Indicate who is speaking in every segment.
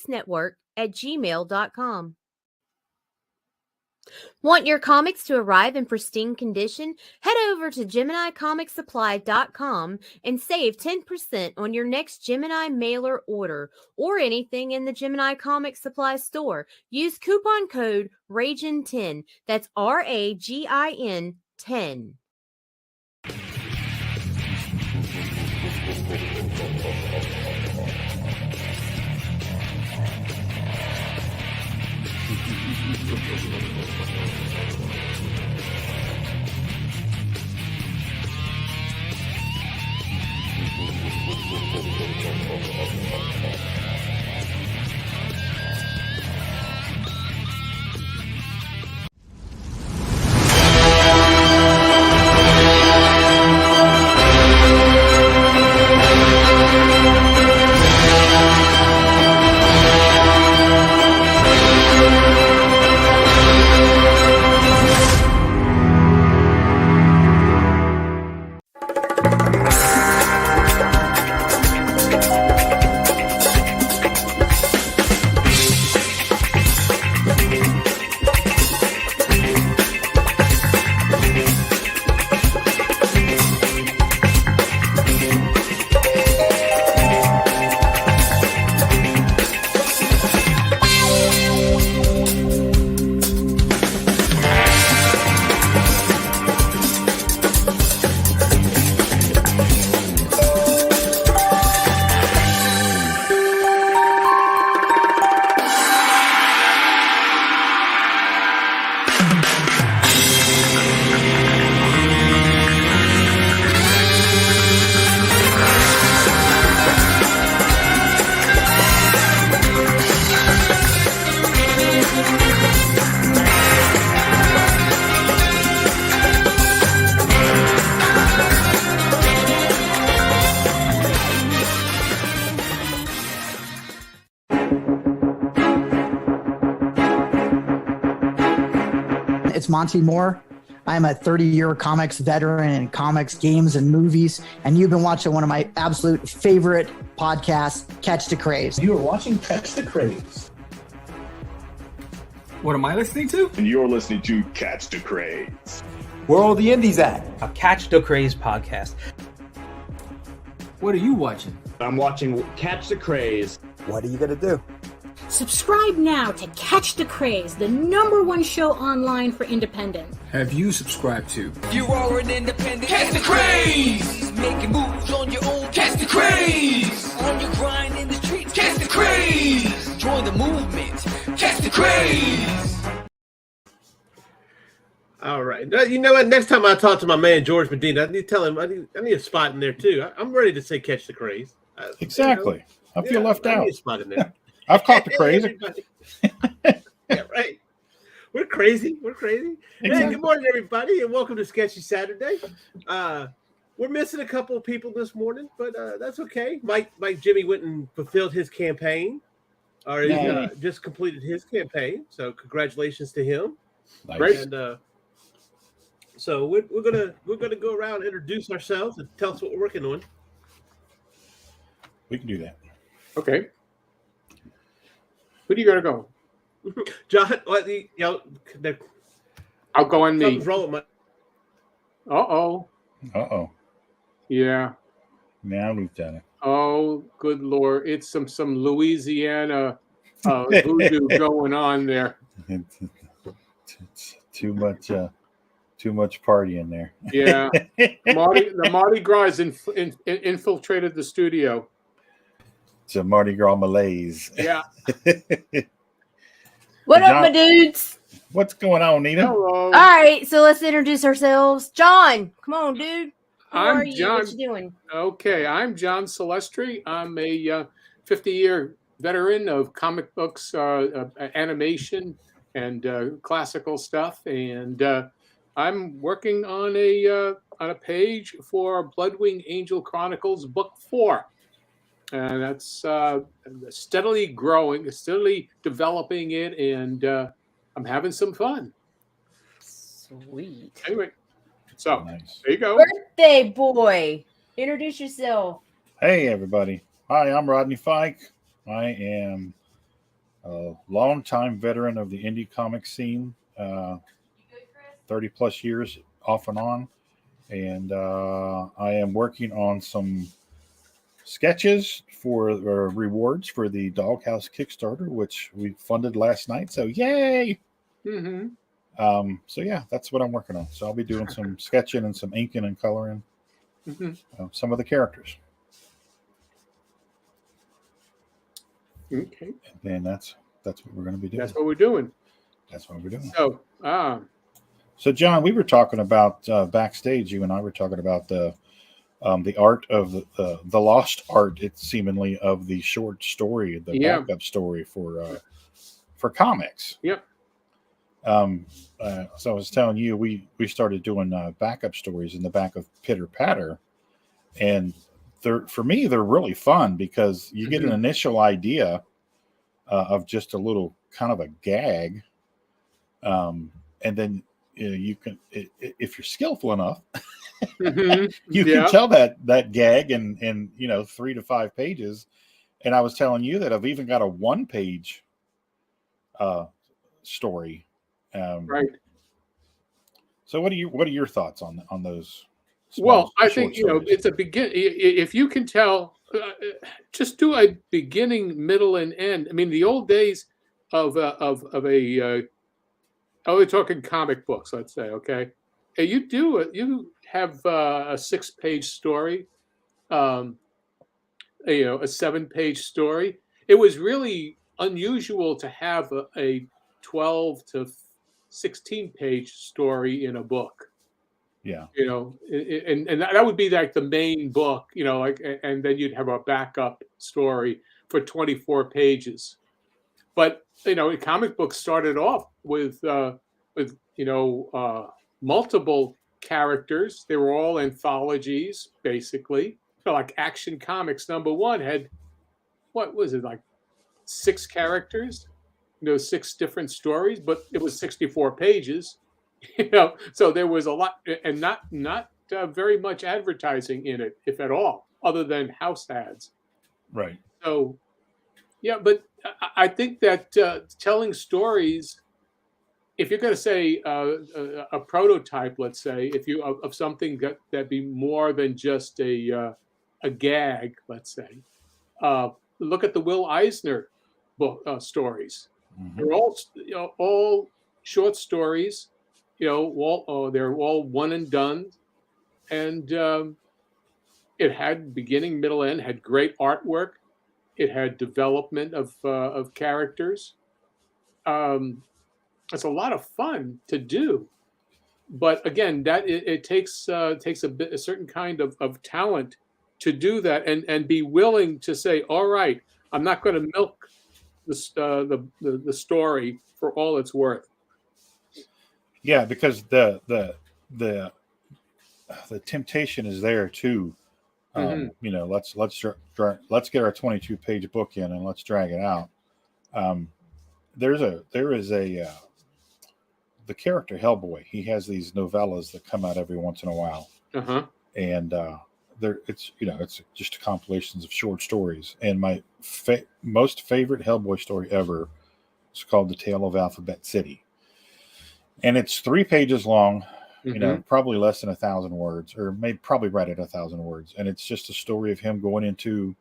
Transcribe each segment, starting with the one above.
Speaker 1: gmail.com. Want your comics to arrive in pristine condition? Head over to GeminiComicSupply.com and save 10% on your next Gemini mailer order or anything in the Gemini Comic Supply store. Use coupon code RAGIN10. That's RAGIN 10.
Speaker 2: It's Monty Moore. I'm a 30-year comics veteran in comics, games, and movies, and you've been watching one of my absolute favorite podcasts, Catch the Craze.
Speaker 3: You are watching Catch the Craze.
Speaker 4: What am I listening to?
Speaker 5: And you're listening to Catch the Craze.
Speaker 3: Where are all the indies at?
Speaker 6: A Catch the Craze podcast.
Speaker 4: What are you watching?
Speaker 5: I'm watching Catch the Craze.
Speaker 3: What are you going to do?
Speaker 7: Subscribe now to Catch the Craze, the #1 show online for independent.
Speaker 4: Have you subscribed to?
Speaker 8: You are an independent. Catch the Craze! Making moves on your own. Catch the Craze! On your grind in the streets. Catch the Craze! Join the movement. Catch the Craze!
Speaker 9: All right. You know what? Next time I talk to my man George Medina, I need to tell him I need a spot in there too. I'm ready to say Catch the Craze.
Speaker 10: Exactly. You know, I feel left out.
Speaker 9: I need a spot in there.
Speaker 10: I've caught the craze.
Speaker 9: Yeah, right. We're crazy. Exactly. Hey, good morning, everybody, and welcome to Sketchy Saturday. We're missing a couple of people this morning, but that's okay. Mike Jimmy went and fulfilled his campaign, or just completed his campaign. So congratulations to him.
Speaker 10: Nice.
Speaker 9: Great. And so we're gonna go around and introduce ourselves and tell us what we're working on.
Speaker 10: We can do that.
Speaker 3: Okay. Who do you got to go?
Speaker 9: John,
Speaker 3: I'll go on me.
Speaker 9: Something's wrong with my.
Speaker 3: Uh-oh. Yeah.
Speaker 10: Now we've done it.
Speaker 3: Oh, good Lord. It's some Louisiana voodoo going on there.
Speaker 10: Too much partying there.
Speaker 3: Yeah. The Mardi Gras infiltrated the studio.
Speaker 10: It's a Mardi Gras malaise.
Speaker 3: Yeah.
Speaker 1: What up, my dudes?
Speaker 10: What's going on, Nita?
Speaker 3: Hello.
Speaker 1: All right, so let's introduce ourselves. John, come on, dude. Who are you?
Speaker 3: John.
Speaker 1: What you doing?
Speaker 3: Okay, I'm John Celestri. I'm a 50-year veteran of comic books, animation, and classical stuff, and I'm working on a page for Bloodwing Angel Chronicles Book 4. And that's steadily growing, steadily developing it, and I'm having some fun.
Speaker 1: Sweet.
Speaker 3: Anyway, so
Speaker 10: Nice.
Speaker 3: there you go.
Speaker 1: Birthday boy. Introduce yourself.
Speaker 10: Hey, everybody. Hi, I'm Rodney Fyke. I am a longtime veteran of the indie comic scene, 30 plus years off and on. And I am working on some sketches for rewards for the Doghouse Kickstarter, which we funded last night. So yay!
Speaker 3: Mm-hmm.
Speaker 10: So yeah, that's what I'm working on. So I'll be doing some sketching and some inking and coloring some of the characters.
Speaker 3: Okay.
Speaker 10: And that's what we're going to be doing.
Speaker 3: That's what we're doing.
Speaker 10: That's what we're doing.
Speaker 3: So,
Speaker 10: John, we were talking about backstage. You and I were talking about the art of the lost art, it's seemingly, of the short story, the backup story for comics.
Speaker 3: Yep.
Speaker 10: So I was telling you, we started doing backup stories in the back of Pitter Patter, and for me they're really fun because you get an initial idea of just a little kind of a gag, and then you can, if you're skillful enough, you can tell that gag in 3 to 5 pages. And I was telling you that I've even got a 1-page story.
Speaker 3: Right.
Speaker 10: So what are your thoughts on those?
Speaker 3: Well, I think it's a begin. If you can tell, just do a beginning, middle, and end. I mean, the old days of a we're talking comic books, let's say, okay. And you have a 6-page story, a 7-page story. It was really unusual to have a 12 to 16-page story in a book.
Speaker 10: Yeah.
Speaker 3: And that would be like the main book, and then you'd have a backup story for 24 pages. But comic books started off with multiple characters. They were all anthologies, basically. Like Action Comics #1 had, what was it, like 6 characters? 6 different stories, but it was 64 pages. So there was a lot, and not very much advertising in it, if at all, other than house ads.
Speaker 10: Right.
Speaker 3: So, yeah, but I think that telling stories, if you're going to say a prototype, let's say, if you of something that be more than just a gag, let's say, look at the Will Eisner book stories. They're all short stories. They're all one and done, and it had beginning, middle, end. Had great artwork. It had development of characters. It's a lot of fun to do, but again, that it takes a certain kind of talent to do that, and be willing to say, all right, I'm not going to milk the story for all it's worth.
Speaker 10: Yeah, because the temptation is there too. Let's get our 22-page book in and let's drag it out. There is the character Hellboy. He has these novellas that come out every once in a while, and it's just compilations of short stories. And my most favorite Hellboy story ever is called The Tale of Alphabet City. And it's 3 pages long, probably less than 1,000 words, or maybe probably right at 1,000 words. And it's just a story of him going into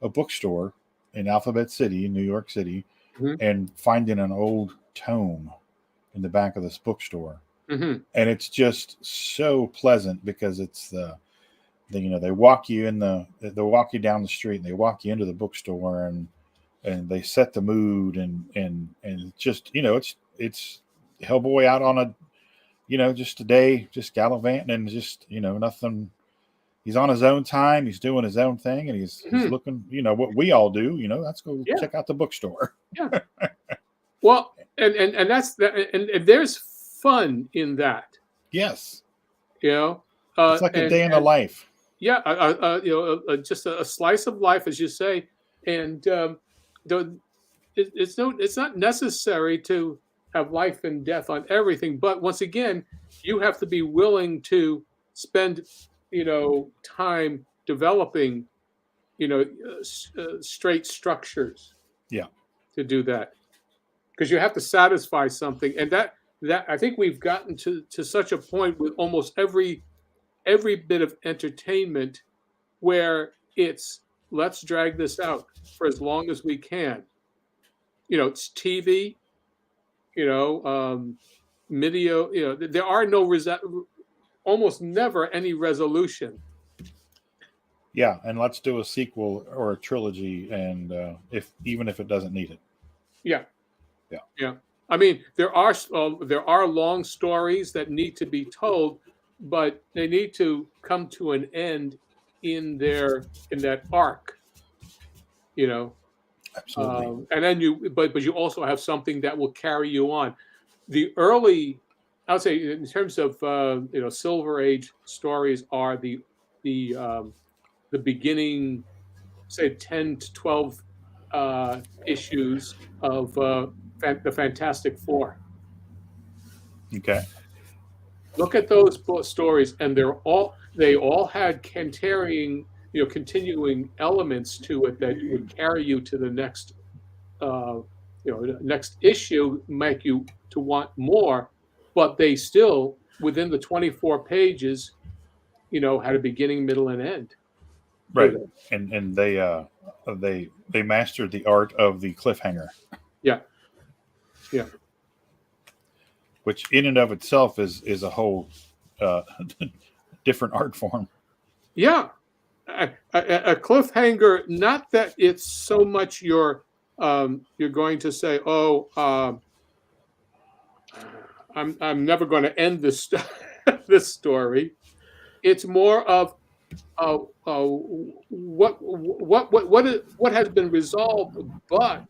Speaker 10: a bookstore in Alphabet City, in New York City, and finding an old tome in the back of this bookstore. And it's just so pleasant because it's they walk you they walk you down the street and they walk you into the bookstore and they set the mood and just it's Hellboy out on just a day, just gallivanting and just nothing. He's on his own time. He's doing his own thing, and he's looking. What we all do. Let's go check out the bookstore.
Speaker 3: Yeah. Well, and that's and there's fun in that.
Speaker 10: Yes.
Speaker 3: It's
Speaker 10: like a day in the life.
Speaker 3: Yeah. Just a slice of life, as you say, and it's not necessary to have life and death on everything, but once again, you have to be willing to spend time developing straight structures
Speaker 10: to
Speaker 3: do that. because you have to satisfy something, and that I think we've gotten to such a point with almost every bit of entertainment where it's let's drag this out for as long as we can. It's TV, video. There are almost never any resolution.
Speaker 10: Yeah, and let's do a sequel or a trilogy, and even if it doesn't need it.
Speaker 3: Yeah.
Speaker 10: Yeah.
Speaker 3: Yeah. I mean, there are long stories that need to be told, but they need to come to an end in that arc.
Speaker 10: Absolutely.
Speaker 3: And then but you also have something that will carry you on. The early, I would say, in terms of Silver Age stories, are the beginning, say 10 to 12 issues of the Fantastic Four.
Speaker 10: Okay.
Speaker 3: Look at those stories, and they all had continuing elements to it that would carry you to the next next issue, make you to want more, but they still, within the 24 pages, had a beginning, middle, and end.
Speaker 10: Right. And they mastered the art of the cliffhanger.
Speaker 3: Yeah. Yeah.
Speaker 10: Which in and of itself is a whole different art form. Yeah.
Speaker 3: A cliffhanger, not that it's so much you're going to say, I'm never going to end this this story. It's more of what has been resolved, but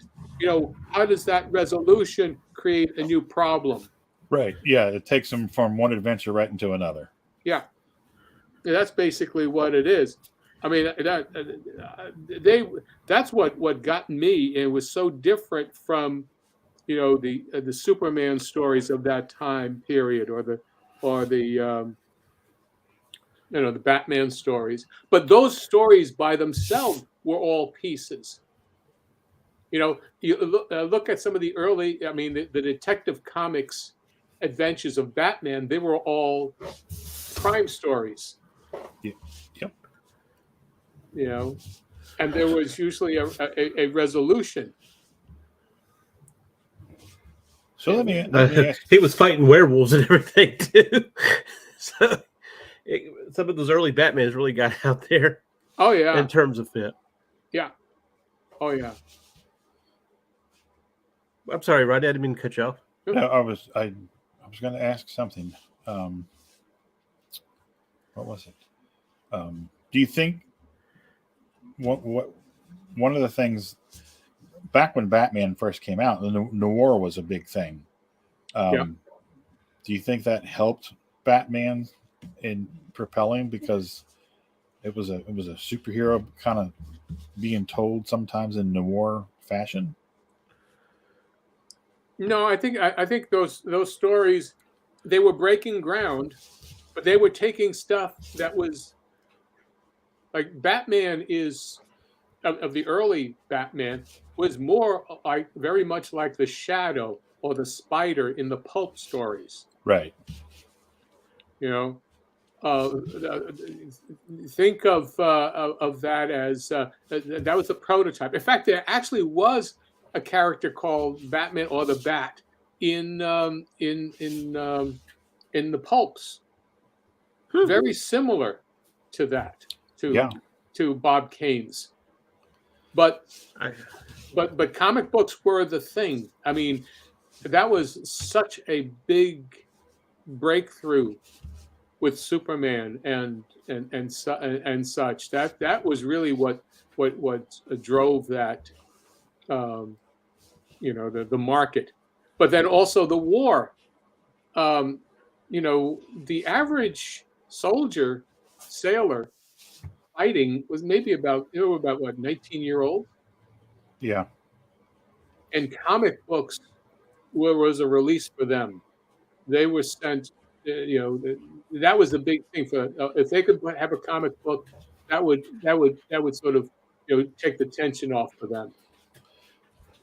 Speaker 3: how does that resolution create a new problem?
Speaker 10: Right. Yeah, it takes them from one adventure right into another.
Speaker 3: Yeah, that's basically what it is. I mean, that's what got me, and it was so different from the Superman stories of that time period, or the the Batman stories. But those stories by themselves were all pieces. You look at some of the early, the Detective Comics adventures of Batman. They were all crime stories.
Speaker 10: Yep.
Speaker 3: And there was usually a resolution.
Speaker 10: So let me ask.
Speaker 11: He was fighting werewolves and everything too. So some of those early Batmans really got out there.
Speaker 3: Oh yeah.
Speaker 11: In terms of fit.
Speaker 3: Yeah. Oh yeah.
Speaker 11: I'm sorry, Rodney. I didn't mean to cut you off.
Speaker 10: No, I was going to ask something. What was it? Do you think what one of the things back when Batman first came out, the noir was a big thing. Do you think that helped Batman in propelling, because it was a superhero kind of being told sometimes in noir fashion?
Speaker 3: No, I think those stories, they were breaking ground, but they were taking stuff that was like Batman is of the early Batman was more like very much like the Shadow or the Spider in the pulp stories.
Speaker 10: Right.
Speaker 3: Think of that as that was the prototype. In fact, there actually was a character called Batman or the Bat in the pulps, very similar to that, to Bob Kane's. But comic books were the thing. I mean, that was such a big breakthrough with Superman and such. That was really what drove that. The market, but then also the war. The average sailor fighting was maybe about 19-year-old.
Speaker 10: Yeah.
Speaker 3: And comic books was a release for them. They were sent. That was the big thing for if they could have a comic book, that would sort of take the tension off for them.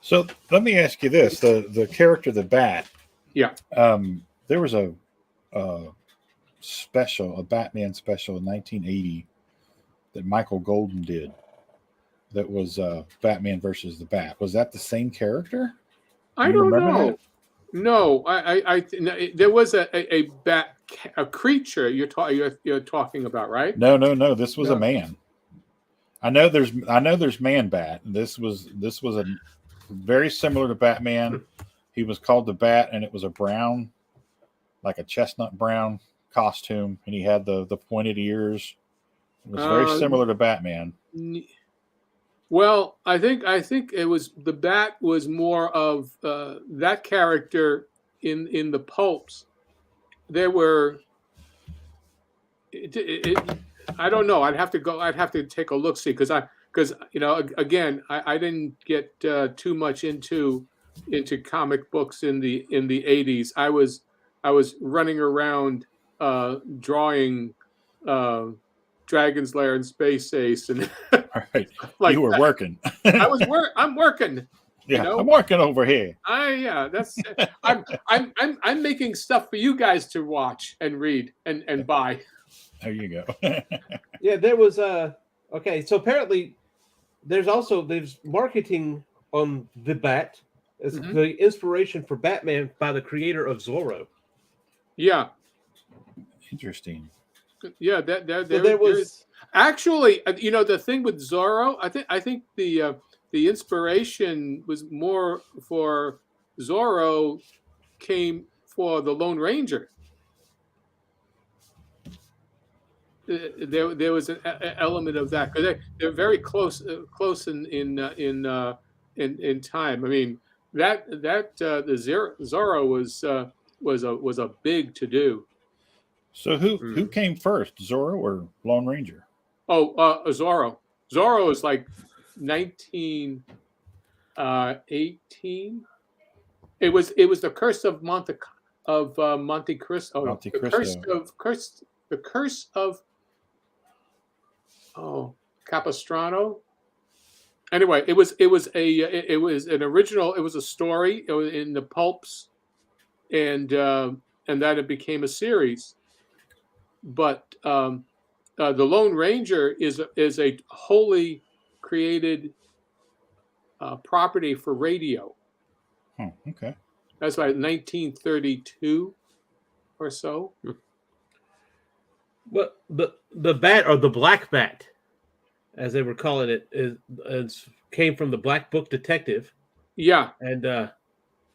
Speaker 10: So let me ask you this: the character, the Bat.
Speaker 3: Yeah.
Speaker 10: There was a special, a Batman special in 1980 that Michael Golden did. That was Batman versus the Bat. Was that the same character?
Speaker 3: I don't know. That? No, there was a bat, a creature you're talking about, right?
Speaker 10: No. This was a man. I know there's Man Bat. This was a very similar to Batman. He was called the Bat, and it was a brown, like a chestnut brown costume, and he had the pointed ears. It was very similar to Batman.
Speaker 3: Well, I think it was the Bat was more of that character in the pulps. There were. I don't know. I'd have to take a look see because again I didn't get too much into comic books in the 80s. I was running around drawing Dragon's Lair and Space Ace and
Speaker 10: right. Like you were working.
Speaker 3: I'm working.
Speaker 10: Yeah, I'm working over here.
Speaker 3: That's I'm making stuff for you guys to watch and read and buy.
Speaker 10: There you go.
Speaker 11: Yeah, there was okay. So apparently, there's marketing on the Bat as the inspiration for Batman by the creator of Zorro.
Speaker 3: Yeah,
Speaker 10: interesting.
Speaker 3: Yeah, there was actually the thing with Zorro. I think the inspiration was more for Zorro came for the Lone Ranger. There was an element of that because they're very close in time. I mean that the Zorro was a big to do.
Speaker 10: So who came first, Zorro or Lone Ranger?
Speaker 3: Oh, Zorro. Zorro is like 1918. It was the Curse of Monte Cristo.
Speaker 10: Monte Cristo.
Speaker 3: The Curse of Capistrano. Anyway, it was an original. It was a story. It was in the pulps, and then it became a series. But the Lone Ranger is a wholly created property for radio.
Speaker 10: Oh, okay.
Speaker 3: That's by 1932 or so.
Speaker 11: Well, the Bat or the Black Bat, as they were calling it, is came from the Black Book Detective.
Speaker 3: Yeah,
Speaker 11: and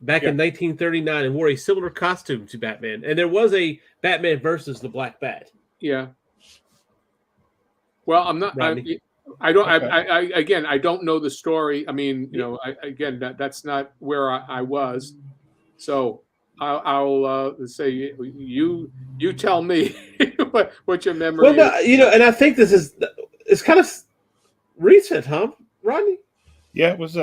Speaker 11: back in 1939, and wore a similar costume to Batman. And there was a Batman versus the Black Bat.
Speaker 3: Yeah. Well, I'm not. I don't. Okay. I don't know the story. I mean, that's not where I was. So I'll say you tell me what your memory.
Speaker 11: Well, no, and I think it's kind of recent, huh, Rodney?
Speaker 10: Yeah, it was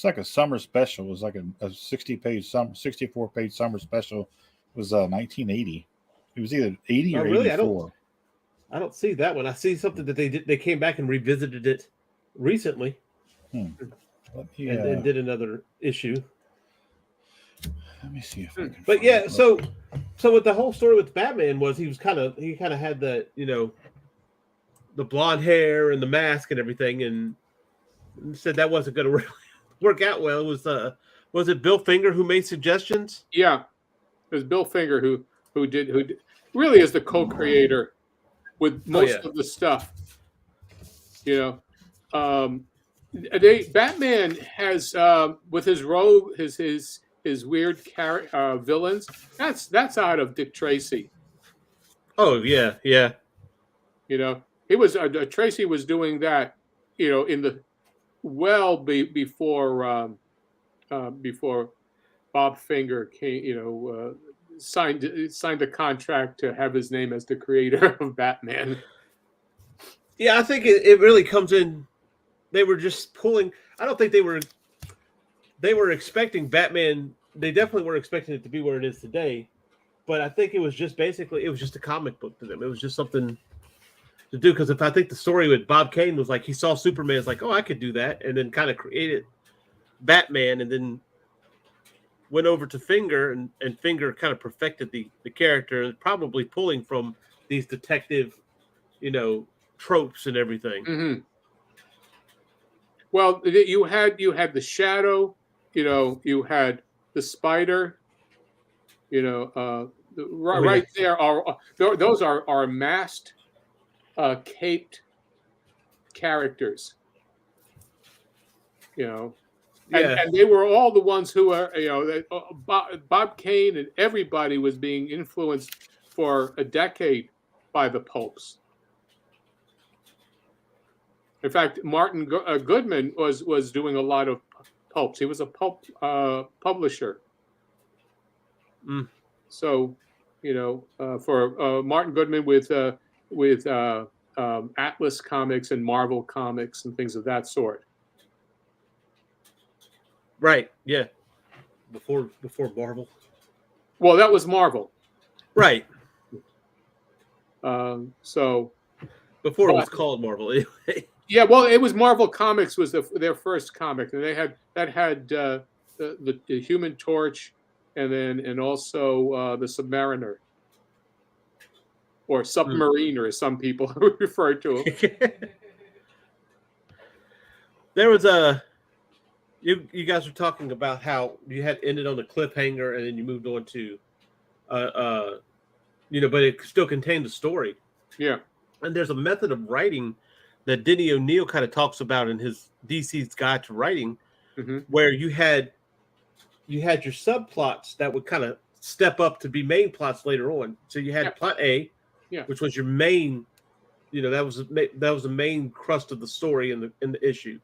Speaker 10: like a summer special. It was like a 64-page summer special. It was 1980. It was either 80 or 84.
Speaker 11: I don't see that one. I see something that they did. They came back and revisited it recently, and did another issue.
Speaker 10: Let me see if I can.
Speaker 11: But yeah, so with the whole story with Batman was he kind of had the the blonde hair and the mask and everything, and said that wasn't going to really work out well. It was it Bill Finger who made suggestions?
Speaker 3: Yeah, it was Bill Finger who really is the co-creator with most of the stuff. Batman has with his rogue his weird villains. That's out of Dick Tracy.
Speaker 11: Oh yeah.
Speaker 3: He was Tracy was doing that, in the before Bob Finger came, signed a contract to have his name as the creator of Batman.
Speaker 11: Yeah, I think it really comes in. They were just pulling. I don't think they were expecting Batman. They definitely were expecting it to be where it is today, but I think it was just a comic book to them. It was just something to do, because I think the story with Bob Kane was like he saw Superman, is like, oh, I could do that, and then kind of created Batman, and then went over to Finger, and Finger kind of perfected the character, probably pulling from these detective, tropes and everything.
Speaker 3: Mm-hmm. Well, you had the Shadow, you had the Spider, right there are those are masked, caped characters, and they were all the ones who are, Bob Kane and everybody was being influenced for a decade by the pulps. In fact, Martin Goodman was doing a lot of pulps. He was a pulp publisher.
Speaker 11: Mm.
Speaker 3: So, for Martin Goodman with Atlas Comics and Marvel Comics and things of that sort.
Speaker 11: Right. Yeah. Before Marvel.
Speaker 3: Well, that was Marvel.
Speaker 11: Right.
Speaker 3: So
Speaker 11: before it was called Marvel, anyway.
Speaker 3: Yeah, well, it was Marvel Comics was their first comic, and they had the Human Torch, and also the Submariner, or Submariner, as some people refer to him.
Speaker 11: There was you guys were talking about how you had ended on a cliffhanger, and then you moved on to, but it still contained a story.
Speaker 3: Yeah,
Speaker 11: and there's a method of writing that Denny O'Neil kind of talks about in his DC's Guide to Writing, where you had your subplots that would kind of step up to be main plots later on. So you had plot A, which was your main, that was the main crust of the story in the issue.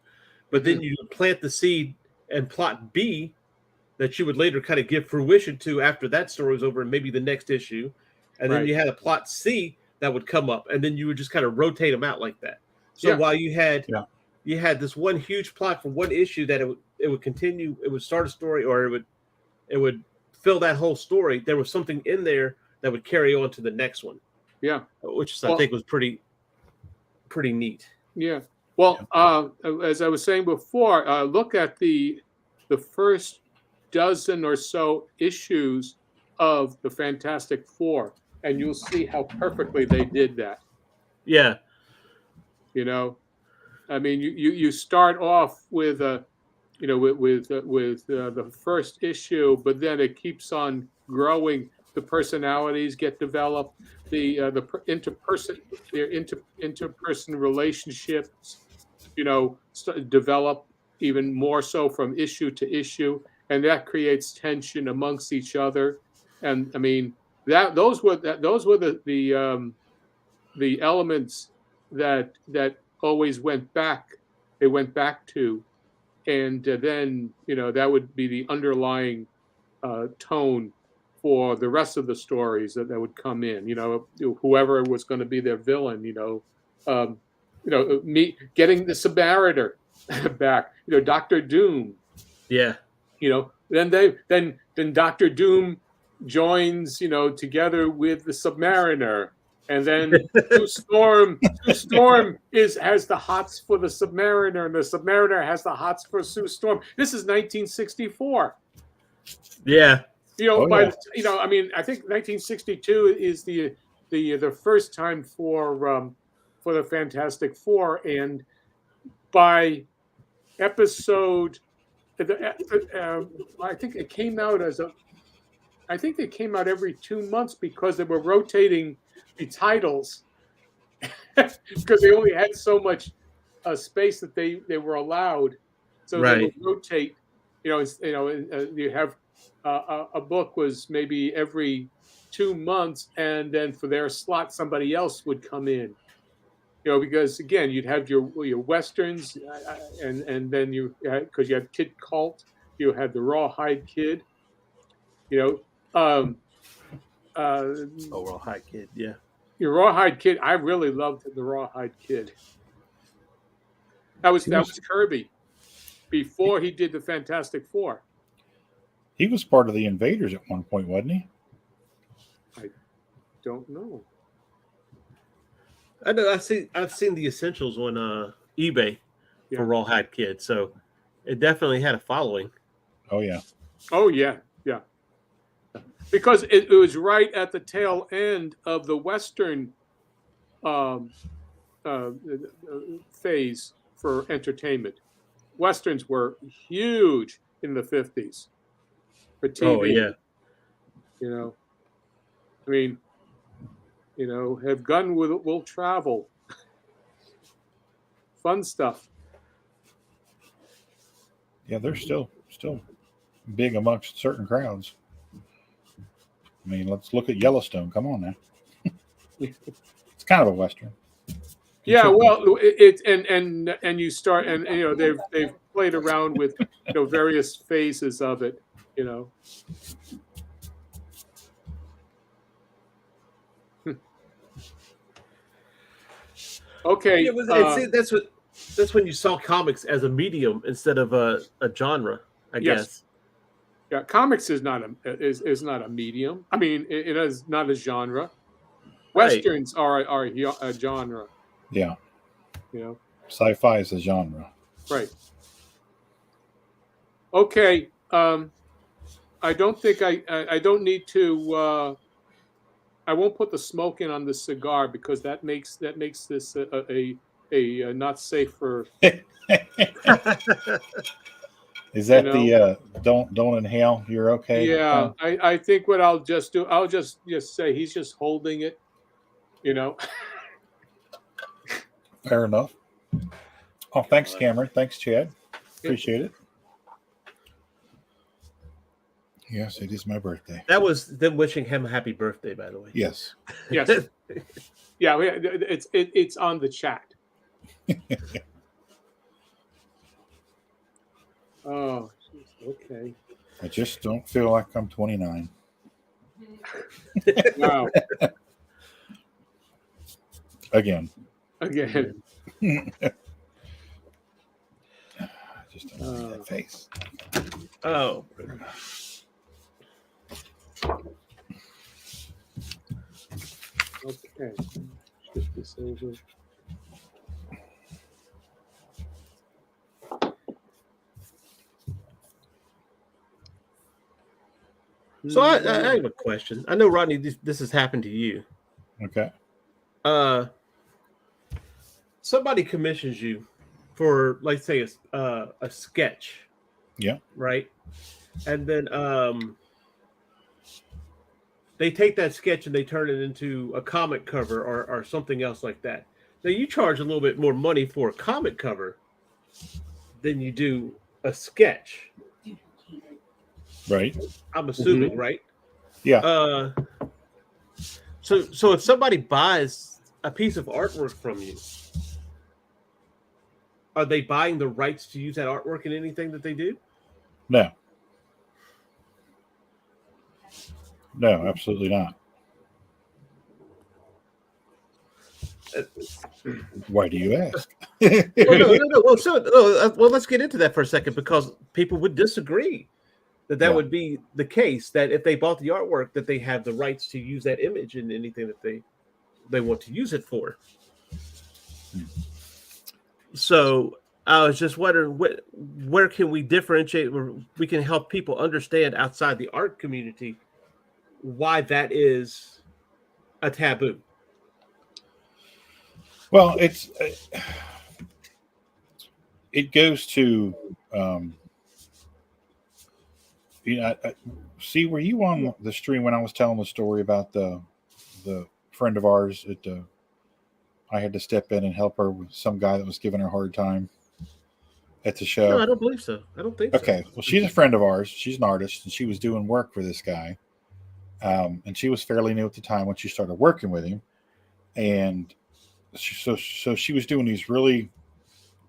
Speaker 11: But then you plant the seed and plot B that you would later kind of give fruition to after that story was over, and maybe the next issue. And then you had a plot C that would come up, and then you would just kind of rotate them out like that. So while you had this one huge plot for one issue that it would continue, it would start a story, or it would fill that whole story. There was something in there that would carry on to the next one.
Speaker 3: Yeah,
Speaker 11: which I think was pretty neat.
Speaker 3: Yeah. Well, as I was saying before, look at the first dozen or so issues of the Fantastic Four, and you'll see how perfectly they did that.
Speaker 11: Yeah.
Speaker 3: I mean, you start off with the first issue, but then it keeps on growing. The personalities get developed, their interperson relationships, develop even more so from issue to issue, and that creates tension amongst each other. And I mean, those were the elements that always went back. They went back to, and then that would be the underlying tone for the rest of the stories that would come in. Whoever was going to be their villain. Me getting the Submariner back. Dr. Doom.
Speaker 11: Yeah.
Speaker 3: Then Dr. Doom joins together with the Submariner. And then Sue Storm has the hots for the Submariner, and the Submariner has the hots for Sue Storm. This is 1964.
Speaker 11: Yeah.
Speaker 3: I mean, I think 1962 is the first time for the Fantastic Four, and by episode, I think it came out every 2 months because they were rotating the titles because they only had so much space that they were allowed, so they would rotate. You have a book was maybe every 2 months, and then for their slot somebody else would come in. Because again, you'd have your westerns, and then because you had Kid Colt, you had the Rawhide Kid.
Speaker 11: Rawhide Kid, yeah.
Speaker 3: Your Rawhide Kid, I really loved the Rawhide Kid. That was Kirby before he did the Fantastic Four.
Speaker 10: He was part of the Invaders at one point, wasn't he?
Speaker 3: I don't know.
Speaker 11: I know. I've seen the essentials on eBay for Rawhide Kid. So It definitely had a following.
Speaker 10: Oh yeah.
Speaker 3: Oh yeah, yeah. Because it was right at the tail end of the Western phase for entertainment. Westerns were huge in the 50s for TV.
Speaker 11: Oh yeah.
Speaker 3: You know, I mean, have gun will travel. Fun stuff.
Speaker 10: Yeah, they're still big amongst certain crowds. I mean, let's look at Yellowstone. Come on now. It's kind of a Western.
Speaker 3: Yeah, well, it and you start and they've played around with various phases of it. Okay.
Speaker 11: Yeah, that's when you saw comics as a medium instead of a genre, I guess.
Speaker 3: Yeah, comics is not a medium. I mean, it is not a genre. Westerns are a genre.
Speaker 10: Yeah. Sci-fi is a genre.
Speaker 3: Right. Okay. I don't think I don't need to. I won't put the smoke in on the cigar because that makes this a not safe for.
Speaker 10: Is that the don't inhale? You're okay.
Speaker 3: Yeah, I think what I'll just do. I'll just say he's just holding it.
Speaker 10: Fair enough. Oh, thanks, Cameron. Thanks, Chad. Appreciate it. Yes, it is my birthday.
Speaker 11: That was them wishing him a happy birthday, by the way.
Speaker 10: Yes.
Speaker 3: Yes. Yeah, it's on the chat. Oh, okay.
Speaker 10: I just don't feel like I'm 29.
Speaker 3: Wow.
Speaker 10: Again.
Speaker 3: I
Speaker 10: just don't see that face.
Speaker 11: Oh.
Speaker 3: Okay. Shift this over.
Speaker 11: So I have a question. I know, Rodney, this has happened to you.
Speaker 10: Okay.
Speaker 11: Somebody commissions you for, like, say, a sketch.
Speaker 10: Yeah.
Speaker 11: Right. And then they take that sketch and they turn it into a comic cover or something else like that. Now you charge a little bit more money for a comic cover than you do a sketch.
Speaker 10: Right.
Speaker 11: I'm assuming, right?
Speaker 10: Yeah.
Speaker 11: So if somebody buys a piece of artwork from you, are they buying the rights to use that artwork in anything that they do?
Speaker 10: No. No, absolutely not. Why do you ask?
Speaker 11: No. Well, let's get into that for a second because people would disagree that would be the case. That if they bought the artwork, that they have the rights to use that image in anything that they want to use it for. So I was just wondering where can we differentiate, where we can help people understand outside the art community why that is a taboo.
Speaker 10: Well, it goes to see, were you on the stream when I was telling the story about the friend of ours that I had to step in and help her with some guy that was giving her a hard time at the show?
Speaker 11: No, I don't believe so. I don't think so.
Speaker 10: Okay. Well, she's a friend of ours. She's an artist, and she was doing work for this guy. And she was fairly new at the time when she started working with him. And so she was doing these really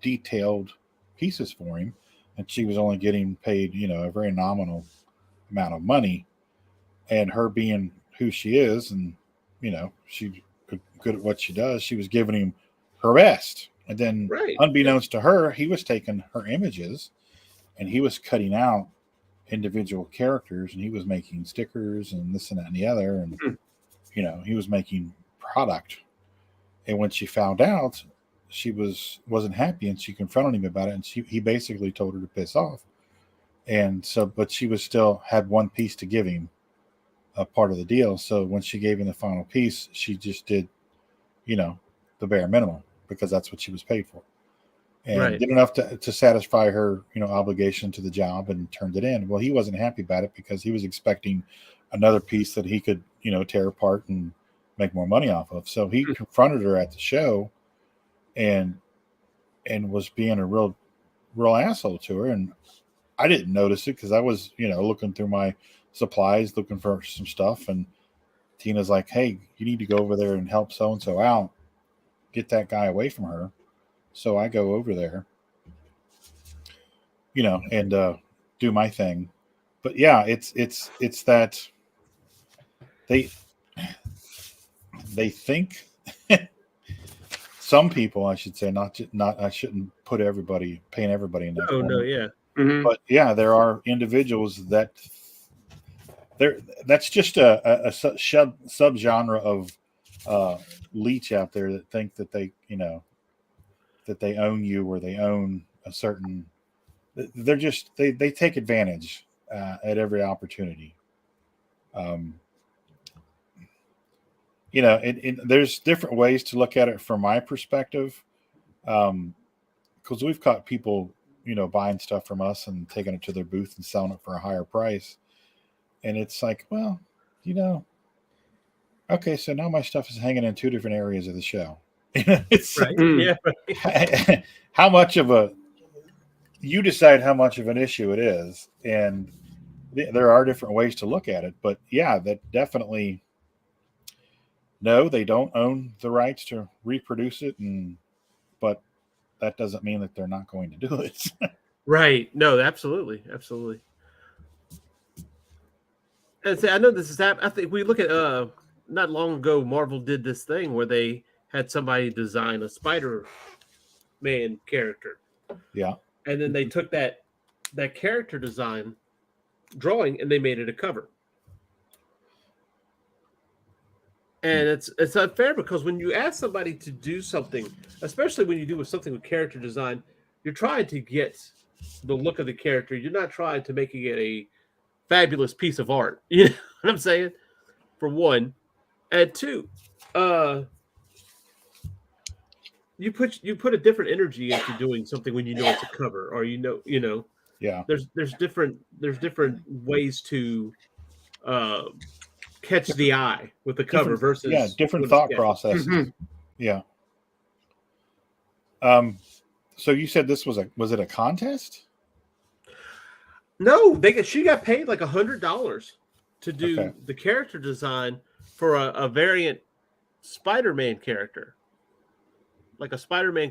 Speaker 10: detailed pieces for him, and she was only getting paid, a very nominal amount of money. And her being who she is, and she's good at what she does, she was giving him her best. And then, unbeknownst to her, he was taking her images and he was cutting out individual characters, and he was making stickers and this and that and the other, and he was making product. And when she found out, wasn't happy, and she confronted him about it, and he basically told her to piss off. And so, but she was still had one piece to give him, a part of the deal. So when she gave him the final piece, she just did, the bare minimum, because that's what she was paid for, and did enough to satisfy her, obligation to the job, and turned it in. Well, he wasn't happy about it because he was expecting another piece that he could, tear apart and make more money off of. So he confronted her at the show, and was being a real asshole to her. And I didn't notice it because I was, looking through my supplies, looking for some stuff. And Tina's like, "Hey, you need to go over there and help so-and-so out. Get that guy away from her." So I go over there, and do my thing. But yeah, it's that they think some people, I should say, not I shouldn't paint everybody in that corner.
Speaker 11: No, yeah.
Speaker 9: Mm-hmm.
Speaker 10: But yeah, there are individuals that's just a subgenre of leech out there that think that they that they own you, or they own a certain. They're just they take advantage at every opportunity. There's different ways to look at it from my perspective, because we've caught people, buying stuff from us and taking it to their booth and selling it for a higher price. And it's like, well, okay, so now my stuff is hanging in two different areas of the show. It's
Speaker 11: Right. Yeah. Right.
Speaker 10: how much of you decide how much of an issue it is. And there are different ways to look at it, but yeah, that definitely, no, they don't own the rights to reproduce it. But that doesn't mean that they're not going to do it.
Speaker 11: Right. No, absolutely. Absolutely. And say, I know this is happening. I think we look at not long ago, Marvel did this thing where they had somebody design a Spider-Man character.
Speaker 10: Yeah.
Speaker 11: And then they took that character design drawing and they made it a cover. And it's unfair because when you ask somebody to do something, especially when you do something with character design, you're trying to get the look of the character. You're not trying to make it a fabulous piece of art. You know what I'm saying? For one. And two, you put a different energy into doing something when you know it's a cover, or
Speaker 10: Yeah.
Speaker 11: There's different ways to catch the eye with the cover versus
Speaker 10: different thought processes. Mm-hmm. Yeah. So you said this was it a contest?
Speaker 11: No, she got paid like $100 to do the character design for a variant Spider-Man character, like a Spider-Man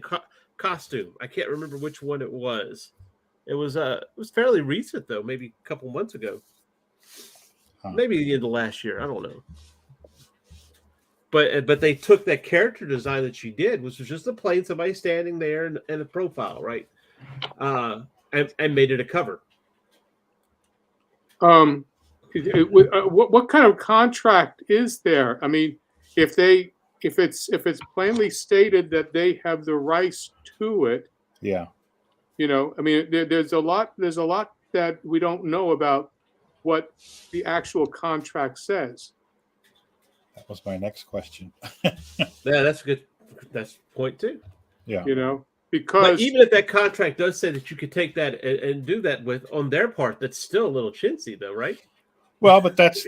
Speaker 11: costume. I can't remember which one it was. It was fairly recent though, maybe a couple months ago. Maybe the end of last year. I don't know. But they took that character design that she did, which was just a plain somebody standing there and a profile, right? And made it a cover.
Speaker 3: What kind of contract is there? I mean, if it's plainly stated that they have the rights to it,
Speaker 10: yeah.
Speaker 3: I mean, there's a lot that we don't know about what the actual contract says.
Speaker 10: That was my next question.
Speaker 11: Yeah, that's good. That's point two.
Speaker 10: Yeah.
Speaker 3: Because
Speaker 11: even if that contract does say that you could take that and do that with on their part, that's still a little chintzy though, right?
Speaker 10: Well, but that's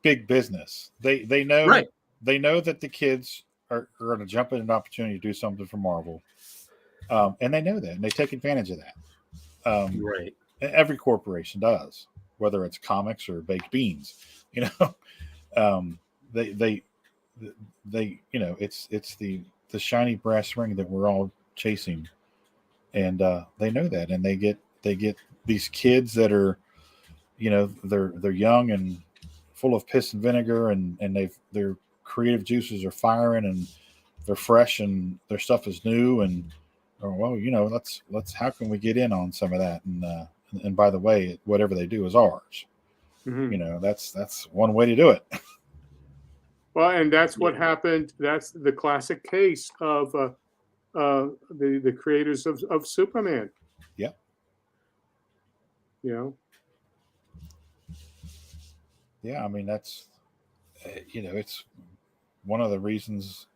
Speaker 10: big business. They know
Speaker 11: right.
Speaker 10: They know that the kids are going to jump at an opportunity to do something for Marvel. And they know that, and they take advantage of that.
Speaker 11: Right.
Speaker 10: Every corporation does, whether it's comics or baked beans. They it's the shiny brass ring that we're all chasing, and they know that, and they get these kids that are, they're young and full of piss and vinegar, and their creative juices are firing, and they're fresh, and their stuff is new, and let's how can we get in on some of that, and by the way, whatever they do is ours. Mm-hmm. That's one way to do it.
Speaker 3: Well, and that's what happened. That's the classic case of the creators of Superman.
Speaker 10: Yeah.
Speaker 3: You know.
Speaker 10: Yeah, I mean that's it's one of the reasons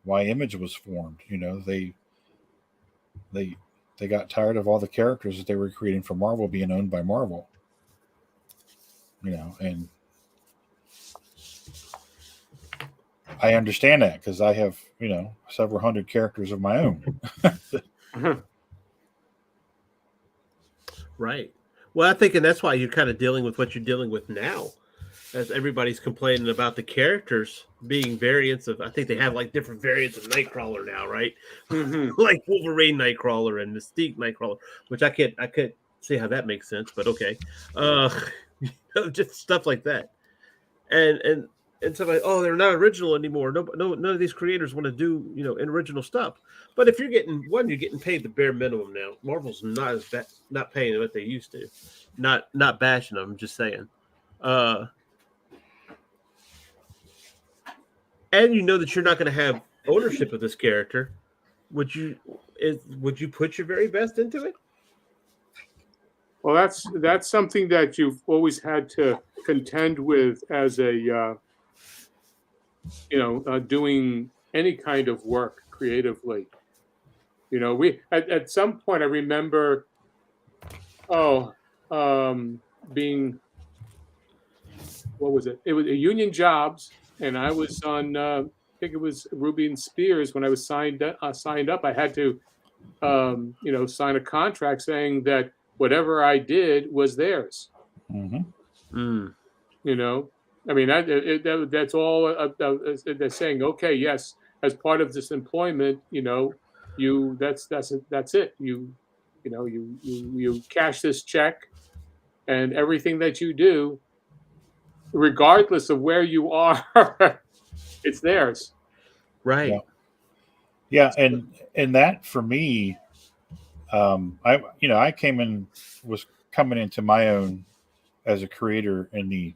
Speaker 10: why Image was formed. They got tired of all the characters that they were creating for Marvel being owned by Marvel. And I understand that because I have, several hundred characters of my own.
Speaker 11: Right. Well, I think, and that's why you're kind of dealing with what you're dealing with now, as everybody's complaining about the characters being variants of. I think they have like different variants of Nightcrawler now, right? Like Wolverine Nightcrawler and Mystique Nightcrawler, which I could see how that makes sense, but okay, just stuff like that, and stuff like, oh, they're not original anymore. No, none of these creators want to do original stuff. But if you're getting paid the bare minimum now. Marvel's not paying what they used to. Not bashing them. I'm just saying. And you know that you're not going to have ownership of this character. Would you put your very best into it?
Speaker 3: Well, that's something that you've always had to contend with as a doing any kind of work creatively. We at some point I remember being, what was it? It was a union jobs, and I was on I think it was Ruby and Spears when I was signed up. I had to sign a contract saying that whatever I did was theirs.
Speaker 10: Mm-hmm.
Speaker 3: I mean, that's all they're saying. Okay, yes, as part of this employment, that's it. You cash this check, and everything that you do, regardless of where you are, it's theirs.
Speaker 11: Right.
Speaker 10: Yeah, and that for me, I was coming into my own as a creator in the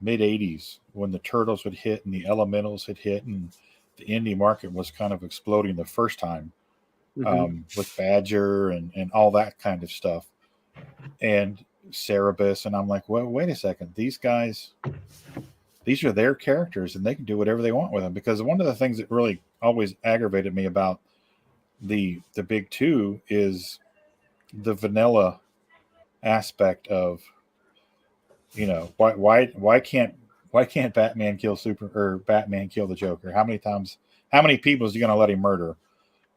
Speaker 10: mid 80s when the Turtles had hit and the Elementals had hit and the indie market was kind of exploding the first time, with Badger and all that kind of stuff and Cerebus. And I'm like, well, wait a second. These are their characters and they can do whatever they want with them. Because one of the things that really always aggravated me about the big two is the vanilla aspect of, why can't Batman kill Batman kill the Joker? How many people is he going to let him murder?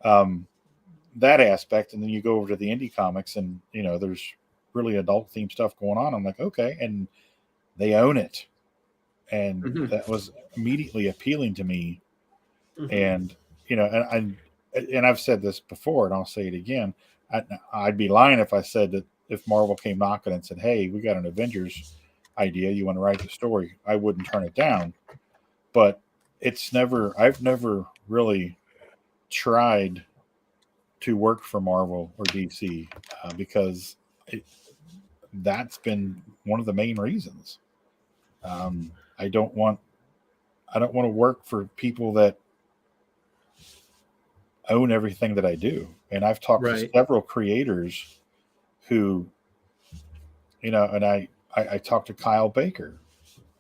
Speaker 10: That aspect. And then you go over to the indie comics and, there's really adult themed stuff going on. I'm like, okay. And they own it. And that was immediately appealing to me. And, and I've said this before and I'll say it again. I'd be lying if I said that if Marvel came knocking and said, hey, we got an Avengers idea, you want to write the story, I wouldn't turn it down. But I've never really tried to work for Marvel or DC because that's been one of the main reasons. I don't want to work for people that own everything that I do. And I've talked to several creators who, and I talked to Kyle Baker.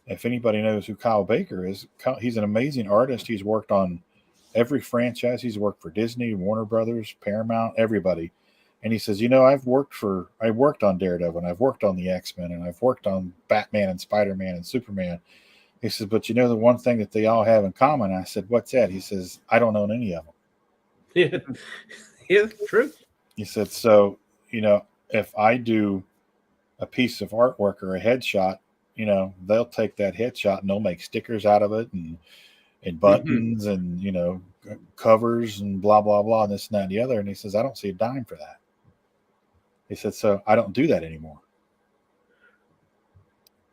Speaker 10: If anybody knows who Kyle Baker is, he's an amazing artist. He's worked on every franchise. He's worked for Disney, Warner Brothers, Paramount, everybody. And he says, I worked on Daredevil and I've worked on the X-Men and I've worked on Batman and Spider-Man and Superman. He says, but the one thing that they all have in common. I said, what's that? He says, I don't own any of them.
Speaker 11: Yeah, true.
Speaker 10: He said, so, if I do a piece of artwork or a headshot, they'll take that headshot and they'll make stickers out of it and buttons and, covers and blah, blah, blah, and this and that and the other. And he says, I don't see a dime for that. He said, so I don't do that anymore.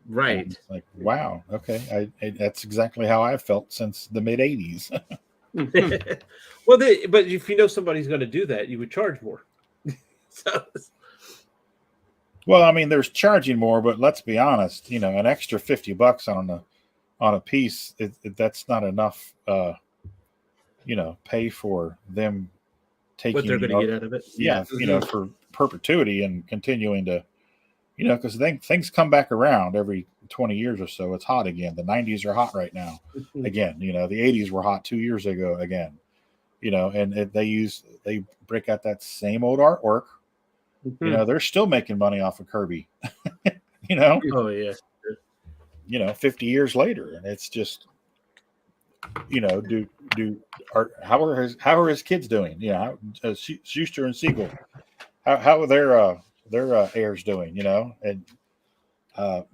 Speaker 11: Right.
Speaker 10: Like, wow. Okay. That's exactly how I felt since the mid 80s.
Speaker 11: Well, but if somebody's going to do that, you would charge more.
Speaker 10: Well, I mean, there's charging more, but let's be honest. An extra $50 on a piece, that's not enough pay for them taking
Speaker 11: what they're going to get out of it.
Speaker 10: Yeah, for perpetuity and continuing to, because things come back around every 20 years or so. It's hot again. The 90s are hot right now. Again, the 80s were hot 2 years ago again. And they break out that same old artwork. They're still making money off of Kirby.
Speaker 11: Oh yeah.
Speaker 10: 50 years later, and it's just, how are his kids doing? Schuster and Siegel, how are their heirs doing? And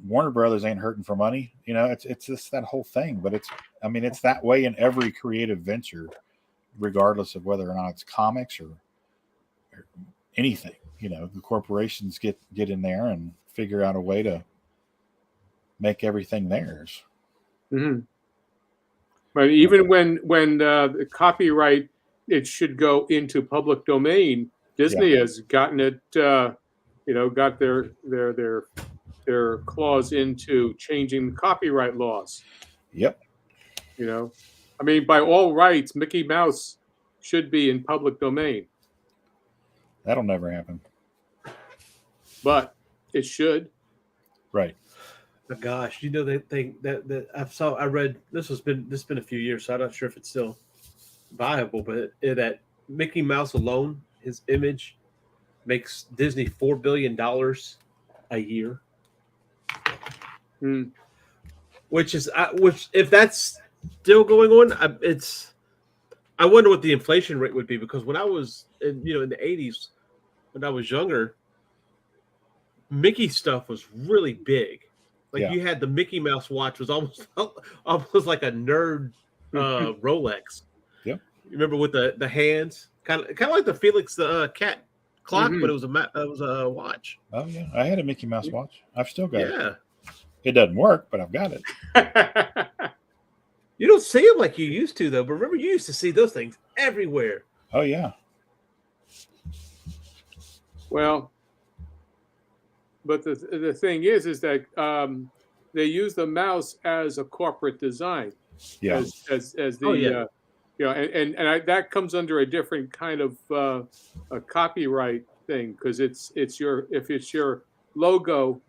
Speaker 10: Warner Brothers ain't hurting for money. It's just that whole thing. But it's that way in every creative venture, regardless of whether or not it's comics or anything. The corporations get in there and figure out a way to make everything theirs.
Speaker 3: Mm-hmm. But even when the copyright, it should go into public domain. Disney has gotten it, got their claws into changing the copyright laws.
Speaker 10: Yep.
Speaker 3: By all rights, Mickey Mouse should be in public domain.
Speaker 10: That'll never happen.
Speaker 3: But it should.
Speaker 10: Right.
Speaker 11: Gosh, they think that I read this has been a few years, so I'm not sure if it's still viable, but that Mickey Mouse alone, his image makes Disney $4 billion a year. Which if that's still going on, I wonder what the inflation rate would be, because when I was in the 80s, when I was younger, Mickey stuff was really big. You had the Mickey Mouse watch was almost like a nerd Rolex.
Speaker 10: Yep.
Speaker 11: You remember with the hands, kind of like the Felix the cat clock, but it was a watch.
Speaker 10: Oh yeah, I had a Mickey Mouse watch. I've still got it.
Speaker 11: Yeah.
Speaker 10: It doesn't work, but I've got it.
Speaker 11: You don't see them like you used to, though. But remember, you used to see those things everywhere.
Speaker 10: Oh yeah.
Speaker 3: Well, but the thing is that they use the mouse as a corporate design.
Speaker 10: Yeah.
Speaker 3: As the and that comes under a different kind of a copyright thing, because if it's your logo,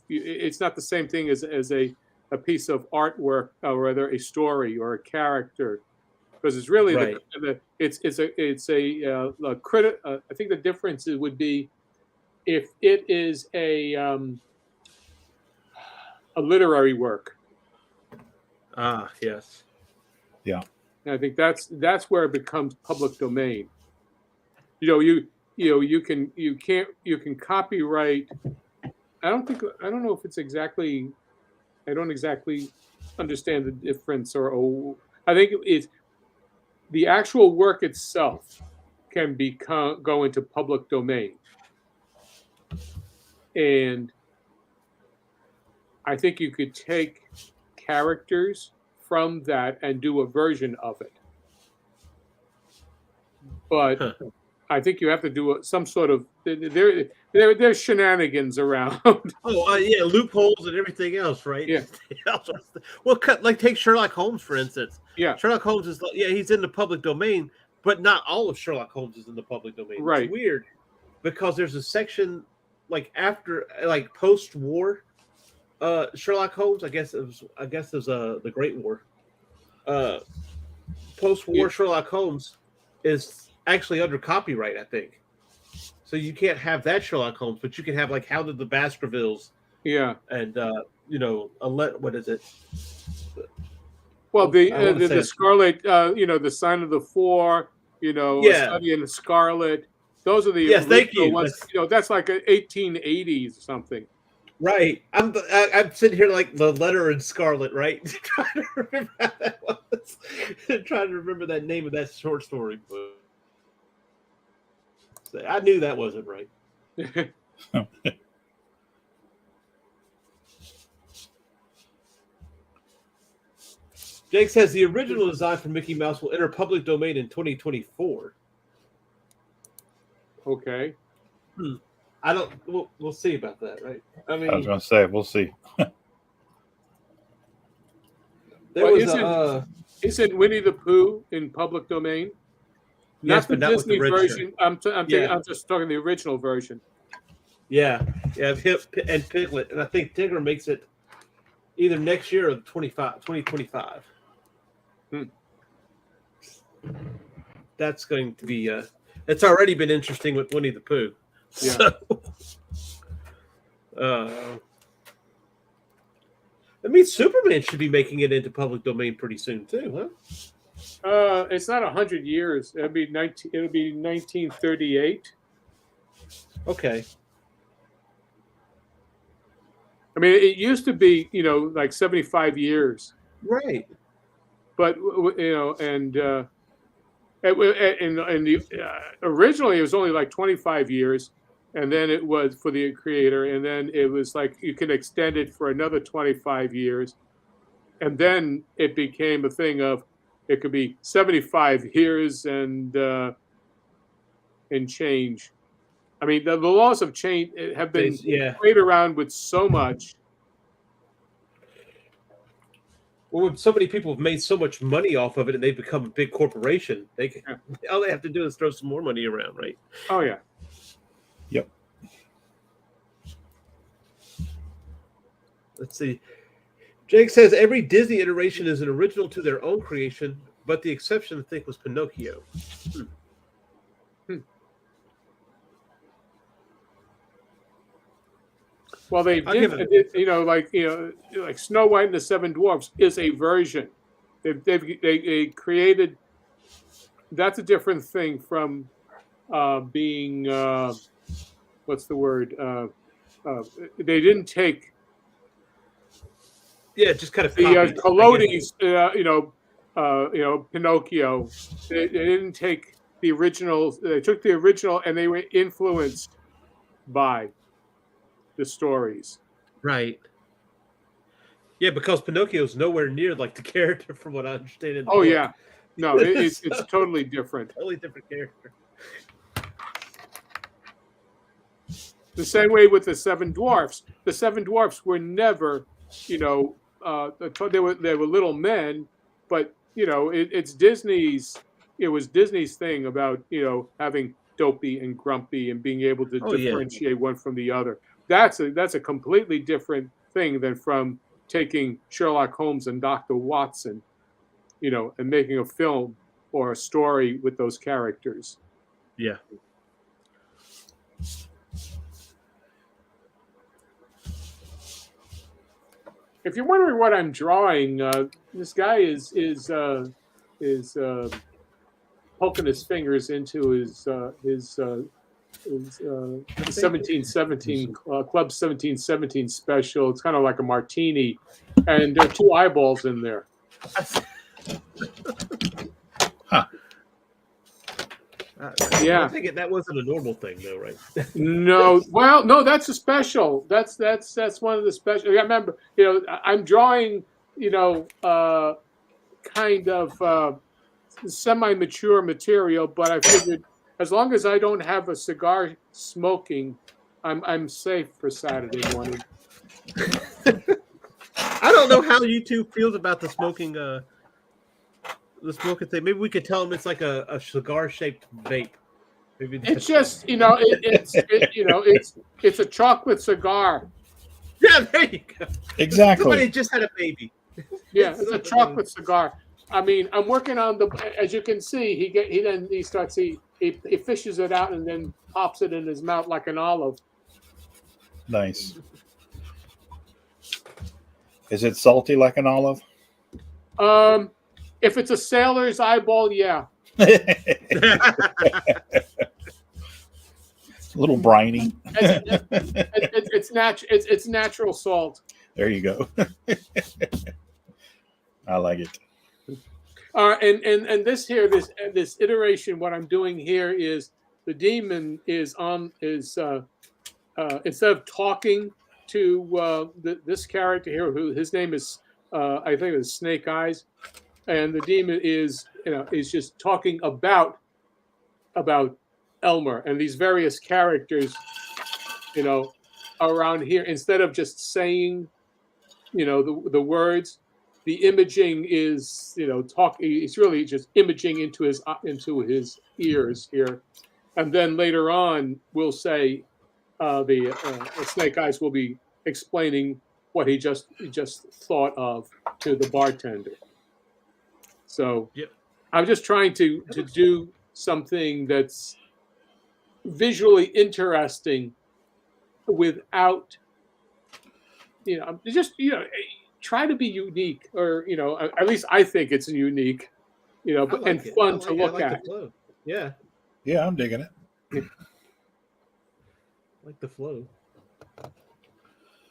Speaker 3: it's not the same thing as a piece of artwork, or rather a story or a character, because it's really
Speaker 11: right.
Speaker 3: I think the difference would be if it is a literary work.
Speaker 11: Ah, yes.
Speaker 10: Yeah.
Speaker 3: And I think that's where it becomes public domain. You can copyright. I don't know if it's exactly. I don't exactly understand the difference, or I think it's the actual work itself can go into public domain, and I think you could take characters from that and do a version of it, but I think you have to do some sort of there's shenanigans around.
Speaker 11: Yeah, loopholes and everything else, right?
Speaker 3: Yeah.
Speaker 11: Well, take Sherlock Holmes, for instance.
Speaker 3: Yeah.
Speaker 11: Sherlock Holmes is he's in the public domain, but not all of Sherlock Holmes is in the public domain.
Speaker 3: Right.
Speaker 11: It's weird because there's a section after post-war Sherlock Holmes. I guess it was the Great War. Post-war Sherlock Holmes is actually under copyright, I think. So you can't have that Sherlock Holmes, but you can have How Did the Baskervilles?
Speaker 3: Yeah.
Speaker 11: And what is it?
Speaker 3: Well, the Scarlet, the Sign of the Four, Study in the Scarlet. Those are the
Speaker 11: thank you.
Speaker 3: ones. That's like 1880s or something.
Speaker 11: Right. I'm sitting here like the letter in Scarlet, right? Trying to remember how that was. Trying to remember that name of that short story book. I knew that wasn't right. Jake says the original design for Mickey Mouse will enter public domain in 2024.
Speaker 3: Okay.
Speaker 11: I don't. We'll see about that, right? I mean,
Speaker 10: I was going to say we'll see.
Speaker 3: Isn't Winnie the Pooh in public domain?
Speaker 11: Yes,
Speaker 3: Not the
Speaker 11: but not with the
Speaker 3: Disney
Speaker 11: red
Speaker 3: version.
Speaker 11: shirt.
Speaker 3: I'm
Speaker 11: Yeah.
Speaker 3: just talking the original version.
Speaker 11: Yeah, and Piglet, and I think Tigger makes it either next year or 2025. That's going to be. It's already been interesting with Winnie the Pooh.
Speaker 3: Yeah.
Speaker 11: So, that means Superman should be making it into public domain pretty soon too, huh?
Speaker 3: It's not 100 years. It'll be 1938.
Speaker 11: Okay.
Speaker 3: I mean, it used to be, like 75 years.
Speaker 11: Right.
Speaker 3: But originally it was only like 25 years, and then it was for the creator, and then it was like you can extend it for another 25 years, and then it became a thing of it could be 75 years and change. I mean, the laws of change have been played around with so much.
Speaker 11: Well, when so many people have made so much money off of it and they've become a big corporation, all they have to do is throw some more money around, right?
Speaker 3: Oh, yeah.
Speaker 10: Yep.
Speaker 11: Let's see. Jake says every Disney iteration is an original to their own creation, but the exception, I think, was Pinocchio.
Speaker 3: Well, they did, like Snow White and the Seven Dwarfs is a version. They created. That's a different thing from being what's the word? They didn't take.
Speaker 11: Yeah, just kind of
Speaker 3: the Collodi's, Pinocchio. They didn't take the original. They took the original and they were influenced by the stories.
Speaker 11: Right. Yeah, because Pinocchio's nowhere near like the character from what I understand. In the
Speaker 3: book. Yeah. No, it's totally different.
Speaker 11: Totally different character.
Speaker 3: The same way with the Seven Dwarfs. The Seven Dwarfs were never, they were little men, but it's Disney's. It was Disney's thing about having Dopey and Grumpy and being able to differentiate one from the other. That's a completely different thing than from taking Sherlock Holmes and Dr. Watson, and making a film or a story with those characters.
Speaker 11: Yeah.
Speaker 3: If you're wondering what I'm drawing, this guy is poking his fingers into his 1717 Club 1717 special. It's kind of like a martini, and there are 2 eyeballs in there.
Speaker 10: Huh.
Speaker 11: I think that wasn't a normal thing, though, right?
Speaker 3: No, well, no, that's a special. That's one of the special. I remember, I'm drawing, kind of semi-mature material, but I figured as long as I don't have a cigar smoking, I'm safe for Saturday morning.
Speaker 11: I don't know how YouTube feels about the smoking thing. Maybe we could tell them it's like a cigar-shaped vape. Maybe
Speaker 3: it's just it's a chocolate cigar.
Speaker 11: Yeah, there you go.
Speaker 10: Exactly.
Speaker 11: Somebody just had a baby.
Speaker 3: Yeah, it's a chocolate cigar. I mean, I'm working on as you can see, he fishes it out and then pops it in his mouth like an olive.
Speaker 10: Nice. Is it salty like an olive?
Speaker 3: If it's a sailor's eyeball, yeah.
Speaker 10: A little briny.
Speaker 3: It's natural salt.
Speaker 10: There you go. I like it.
Speaker 3: And this here, this iteration, what I'm doing here is the demon is instead of talking to this character here, who his name is I think it's Snake Eyes, and the demon is just talking about Elmer and these various characters, around here, instead of just saying, the words. the imaging is, it's really just imaging into his ears here, and then later on we'll say the Snake Eyes will be explaining what he just thought of to the bartender. So
Speaker 11: Yep.
Speaker 3: I'm just trying to do something that's visually interesting without, try to be unique, or at least I think it's unique, but and fun to look at.
Speaker 11: The flow. Yeah,
Speaker 10: I'm digging it.
Speaker 11: I like the flow.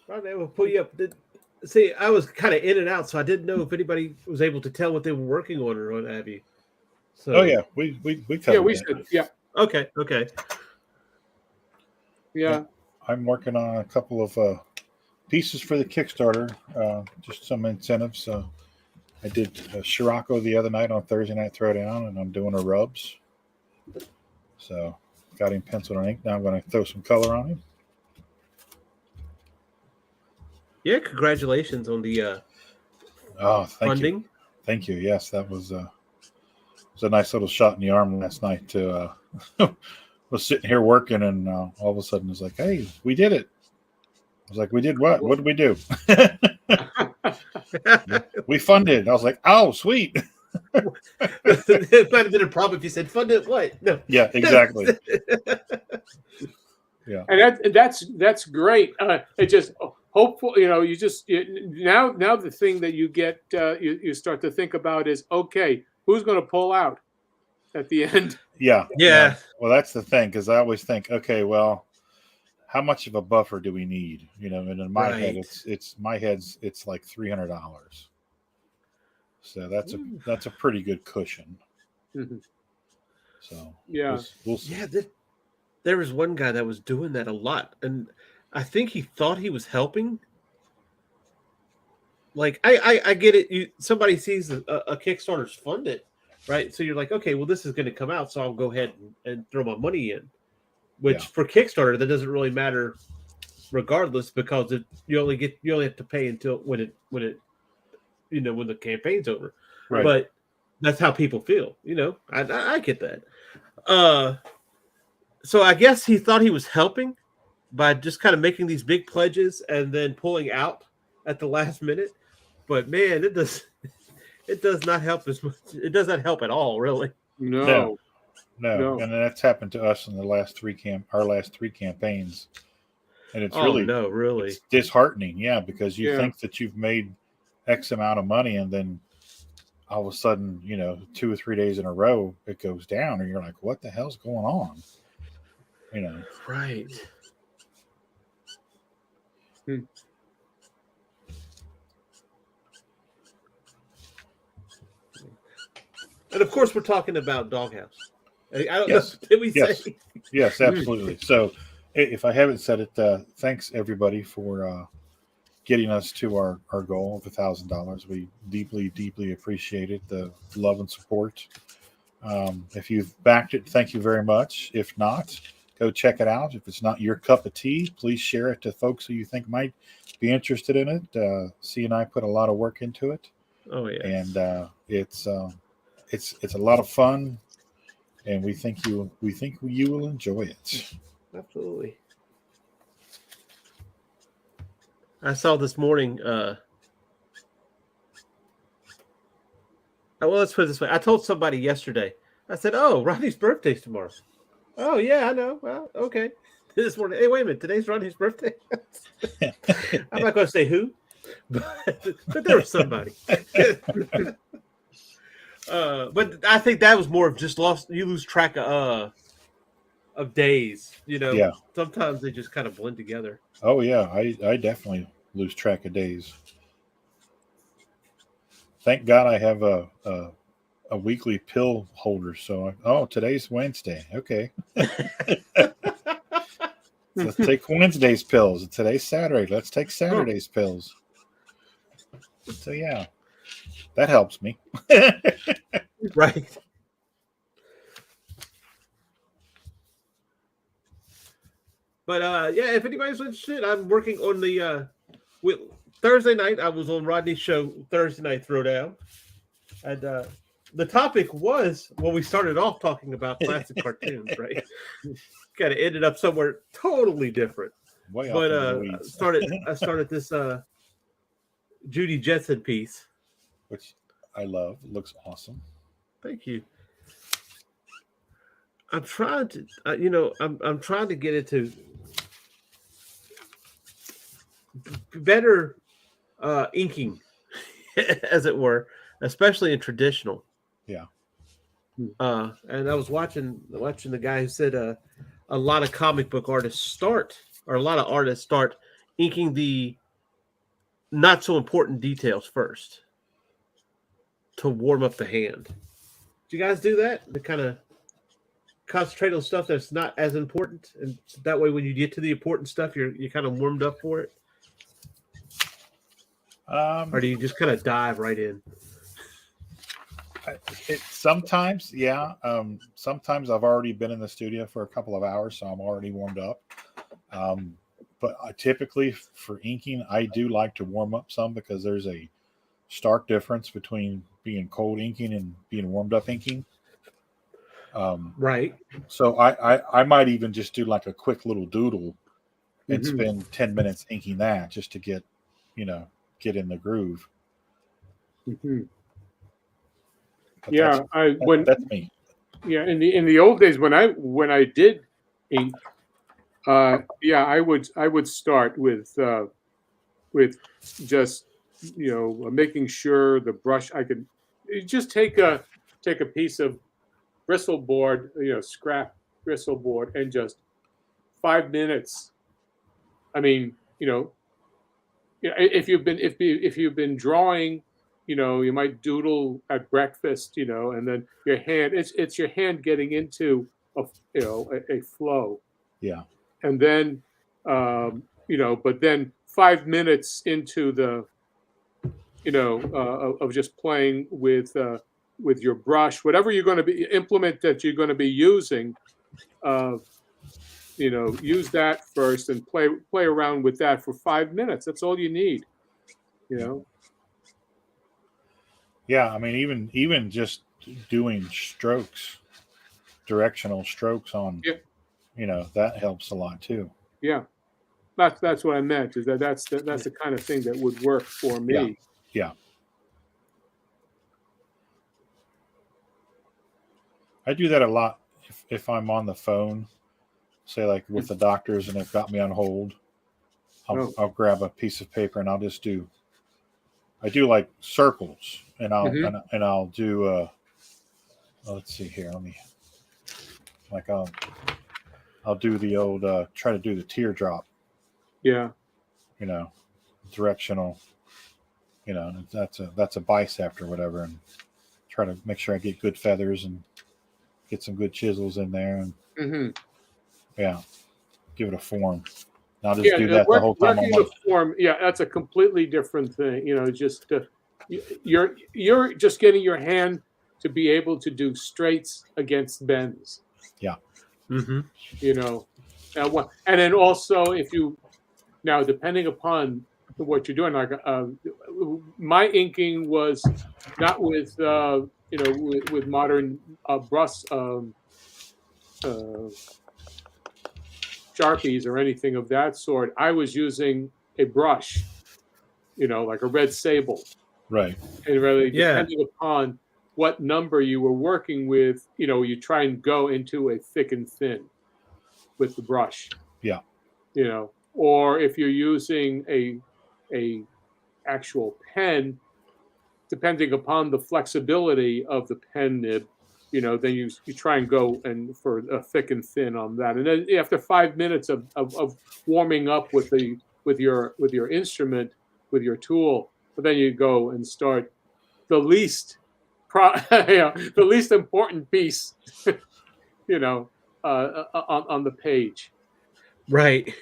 Speaker 11: Right, we'll pull you up. See, I was kind of in and out, so I didn't know if anybody was able to tell what they were working on or what have you. So,
Speaker 10: we covered
Speaker 3: we
Speaker 10: that.
Speaker 3: said
Speaker 11: Okay.
Speaker 3: Yeah.
Speaker 10: I'm working on a couple of pieces for the Kickstarter, just some incentives. I did Scirocco the other night on Thursday Night Throwdown, and I'm doing a Rubs. So got him penciled and ink. Now I'm going to throw some color on him.
Speaker 11: Yeah, congratulations on the funding.
Speaker 10: Thank you. Yes, that was a nice little shot in the arm last night. To was sitting here working, and all of a sudden it's like, "Hey, we did it!" I was like, "We did what? What did we do?" We funded. I was like, "Oh, sweet."
Speaker 11: It might have been a problem if you said funded what? No.
Speaker 10: Yeah, exactly. Yeah,
Speaker 3: and that's great. It just hopeful, you just now the thing that you get you start to think about is, okay, who's going to pull out at the end?
Speaker 10: Yeah. Well, that's the thing, because I always think, okay, well, how much of a buffer do we need? And in my head, it's like $300. So that's a pretty good cushion.
Speaker 3: Mm-hmm.
Speaker 10: So we'll see.
Speaker 11: Yeah, there was one guy that was doing that a lot, and I think he thought he was helping. Like I get it. Somebody sees a Kickstarter's funded, right? So you're like, okay, well, this is going to come out, so I'll go ahead and throw my money in. Which for Kickstarter, that doesn't really matter, regardless, because you only have to pay until when the campaign's over.
Speaker 10: Right.
Speaker 11: But that's how people feel. I get that. So I guess he thought he was helping by just kind of making these big pledges and then pulling out at the last minute. But man, it does not help as much. It does not help at all, really.
Speaker 3: No.
Speaker 10: And that's happened to us in our last three campaigns. And it's
Speaker 11: really
Speaker 10: it's disheartening, because you think that you've made X amount of money, and then all of a sudden, 2 or 3 days in a row, it goes down, and you're like, what the hell's going on?
Speaker 11: Right.
Speaker 3: Hmm.
Speaker 11: And of course, we're talking about Doghouse. I don't
Speaker 10: Yes.
Speaker 11: know. Did we say?
Speaker 10: Yes, absolutely. So, if I haven't said it, thanks everybody for getting us to our goal of $1,000. We deeply, deeply appreciate it, the love and support. If you've backed it, thank you very much. If not, go check it out. If it's not your cup of tea, please share it to folks who you think might be interested in it. C and I put a lot of work into it.
Speaker 11: Oh yeah,
Speaker 10: and it's a lot of fun, and we think you will enjoy it.
Speaker 11: Absolutely. I saw this morning. Well, let's put it this way. I told somebody yesterday. I said, "Oh, Rodney's birthday's tomorrow." Oh yeah, I know. Well, okay. This morning. Hey, wait a minute. Today's Rodney's birthday. I'm not going to say who, but there was somebody. But I think that was more of just you lose track of days. Sometimes they just kind of blend together.
Speaker 10: Oh yeah, I definitely lose track of days. Thank God I have a weekly pill holder. So today's Wednesday. Okay. Let's take Wednesday's pills. Today's Saturday. Let's take Saturday's pills. So yeah, that helps me.
Speaker 11: Right. But if anybody's interested, I'm working on the Thursday night, I was on Rodney's show, Thursday Night Throwdown. And the topic was, well, we started off talking about classic cartoons, right? Kind of ended up somewhere totally different. But I started this Judy Jetson piece,
Speaker 10: which I love. It looks awesome.
Speaker 11: Thank you. I'm trying to, I'm trying to get into better inking, as it were, especially in traditional.
Speaker 10: Yeah.
Speaker 11: And I was watching the guy who said a lot of comic book artists a lot of artists start inking the not so important details first to warm up the hand. Do you guys do that? To kind of concentrate on stuff that's not as important, and that way when you get to the important stuff, you're kind of warmed up for it. Or do you just kind of dive right in?
Speaker 10: Sometimes, yeah. Sometimes I've already been in the studio for a couple of hours, so I'm already warmed up. But typically for inking, I do like to warm up some because there's a stark difference between being cold inking and being warmed up inking.
Speaker 11: Right.
Speaker 10: So I might even just do like a quick little doodle and spend 10 minutes inking that just to get in the groove.
Speaker 3: Mm-hmm.
Speaker 10: Yeah, that's me.
Speaker 3: Yeah, in the old days when I did ink, I would start with just making sure the brush, I could just take a piece of bristle board, scrap bristle board, and just 5 minutes. I mean, if you've been drawing, you might doodle at breakfast, and then your hand, it's your hand getting into a flow.
Speaker 10: Yeah.
Speaker 3: And then, but then 5 minutes into the, of just playing with your brush, whatever you're going to be implement that you're going to be using, use that first and play around with that for 5 minutes. That's all you need,
Speaker 10: Yeah, I mean, even just doing strokes, directional strokes on, that helps a lot too.
Speaker 3: Yeah, that's what I meant. Is that's the kind of thing that would work for me.
Speaker 10: Yeah. I do that a lot if I'm on the phone, say like with the doctors and they've got me on hold. I'll grab a piece of paper and I'll just do like circles, and I'll do let's see here. I'll do the old try to do the teardrop.
Speaker 3: Yeah.
Speaker 10: Directional. That's a bicep or whatever, and try to make sure I get good feathers and get some good chisels in there, and give it a form. And I'll just do that the whole time.
Speaker 3: Form, that's a completely different thing. Just you're just getting your hand to be able to do straights against bends.
Speaker 10: Yeah.
Speaker 3: And then also depending upon what you're doing, like my inking was not with with modern brush Sharpies or anything of that sort. I was using a brush, like a red sable.
Speaker 10: Right.
Speaker 3: And really, depending upon what number you were working with, you try and go into a thick and thin with the brush.
Speaker 10: Yeah.
Speaker 3: Or if you're using a actual pen, depending upon the flexibility of the pen nib, then you try and go and for a thick and thin on that. And then after 5 minutes of warming up with your instrument, with your tool, but then you go and start the least important piece, on the page.
Speaker 11: Right.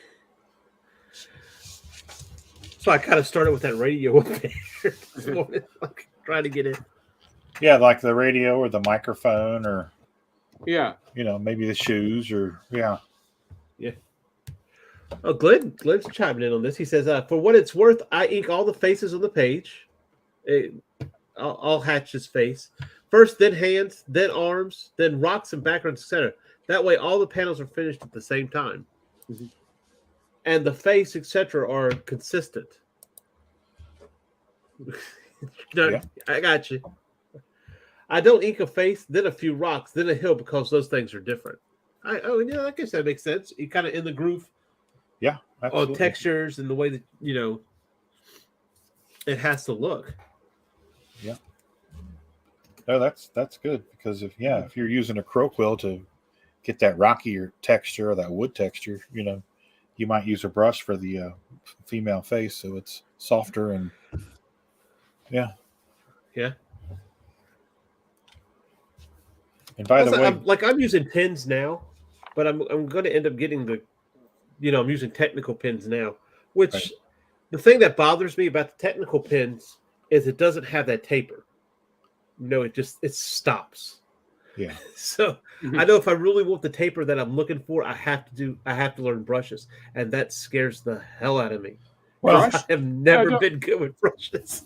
Speaker 11: So I kind of started with that radio up there this morning, like trying to get it.
Speaker 10: Yeah, like the radio or the microphone, or
Speaker 3: maybe
Speaker 10: the shoes, or
Speaker 11: Yeah. Oh, Glenn's chiming in on this. He says, "For what it's worth, I ink all the faces on the page. I'll hatch his face first, then hands, then arms, then rocks and backgrounds, etc. That way, all the panels are finished at the same time, and the face, etc., are consistent."
Speaker 10: Yeah.
Speaker 11: I got you. I don't ink a face, then a few rocks, then a hill because those things are different. Yeah, I guess that makes sense. You kind of in the groove.
Speaker 10: Yeah, absolutely.
Speaker 11: On textures and the way that it has to look.
Speaker 10: Yeah. No, that's good because if you're using a crow quill to get that rockier texture or that wood texture, you might use a brush for the female face so it's softer and yeah. And by the way,
Speaker 11: I'm using pins now, but I'm going to end up getting I'm using technical pins now, which
Speaker 10: right.
Speaker 11: The thing that bothers me about the technical pins is it doesn't have that taper. It stops.
Speaker 10: Yeah.
Speaker 11: So I know if I really want the taper that I'm looking for, I have to learn brushes, and that scares the hell out of me. Well, I have never been good with brushes.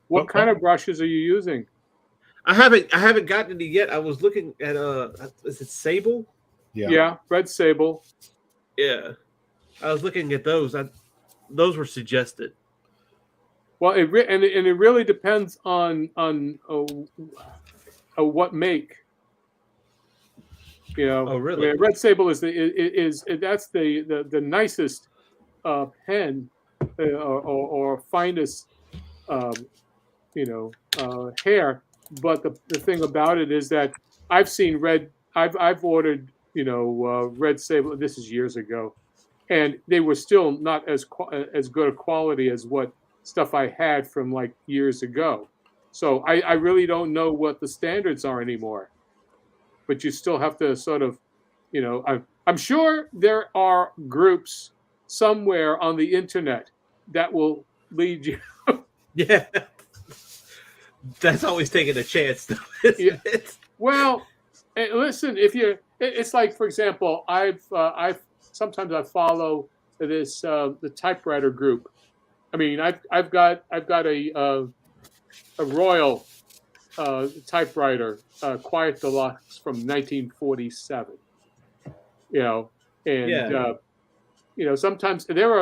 Speaker 3: What kind of brushes are you using?
Speaker 11: I haven't gotten any yet. I was looking at is it Sable?
Speaker 3: Yeah, red Sable.
Speaker 11: Yeah, I was looking at those. Those were suggested.
Speaker 3: Well, it really depends on what make.
Speaker 11: Oh, really?
Speaker 3: Red Sable is that's the nicest pen or finest hair. But the thing about it is that I've seen I've ordered red Sable. This is years ago, and they were still not as good a quality as what stuff I had from like years ago. So I really don't know what the standards are anymore. But you still have to sort of, I'm sure there are groups somewhere on the internet that will lead you.
Speaker 11: Yeah. That's always taking a chance, though, isn't it?
Speaker 3: Well, listen, it's like, for example, sometimes I follow this the typewriter group. I mean, I've got a Royal typewriter, Quiet Deluxe from 1947. Sometimes there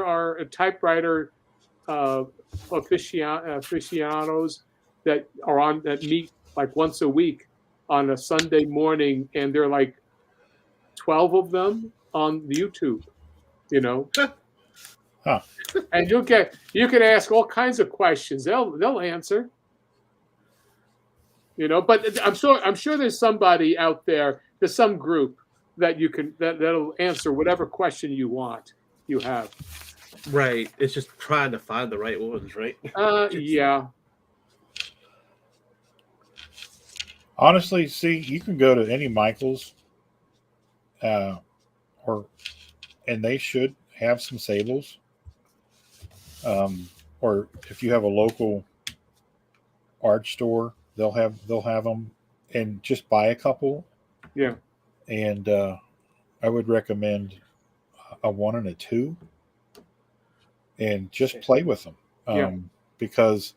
Speaker 3: are a typewriter aficionados that meet like once a week on a Sunday morning, and there are like 12 of them on YouTube.
Speaker 10: Huh.
Speaker 3: And you can ask all kinds of questions. They'll answer. But I'm sure there's somebody out there. There's some group that'll answer whatever question you have.
Speaker 11: Right. It's just trying to find the right ones, right?
Speaker 3: Yeah.
Speaker 10: Honestly, see, you can go to any Michaels, and they should have some Sables. Or if you have a local art store, they'll have them, and just buy a couple.
Speaker 3: Yeah.
Speaker 10: And I would recommend a 1 and a 2, and just play with them. Because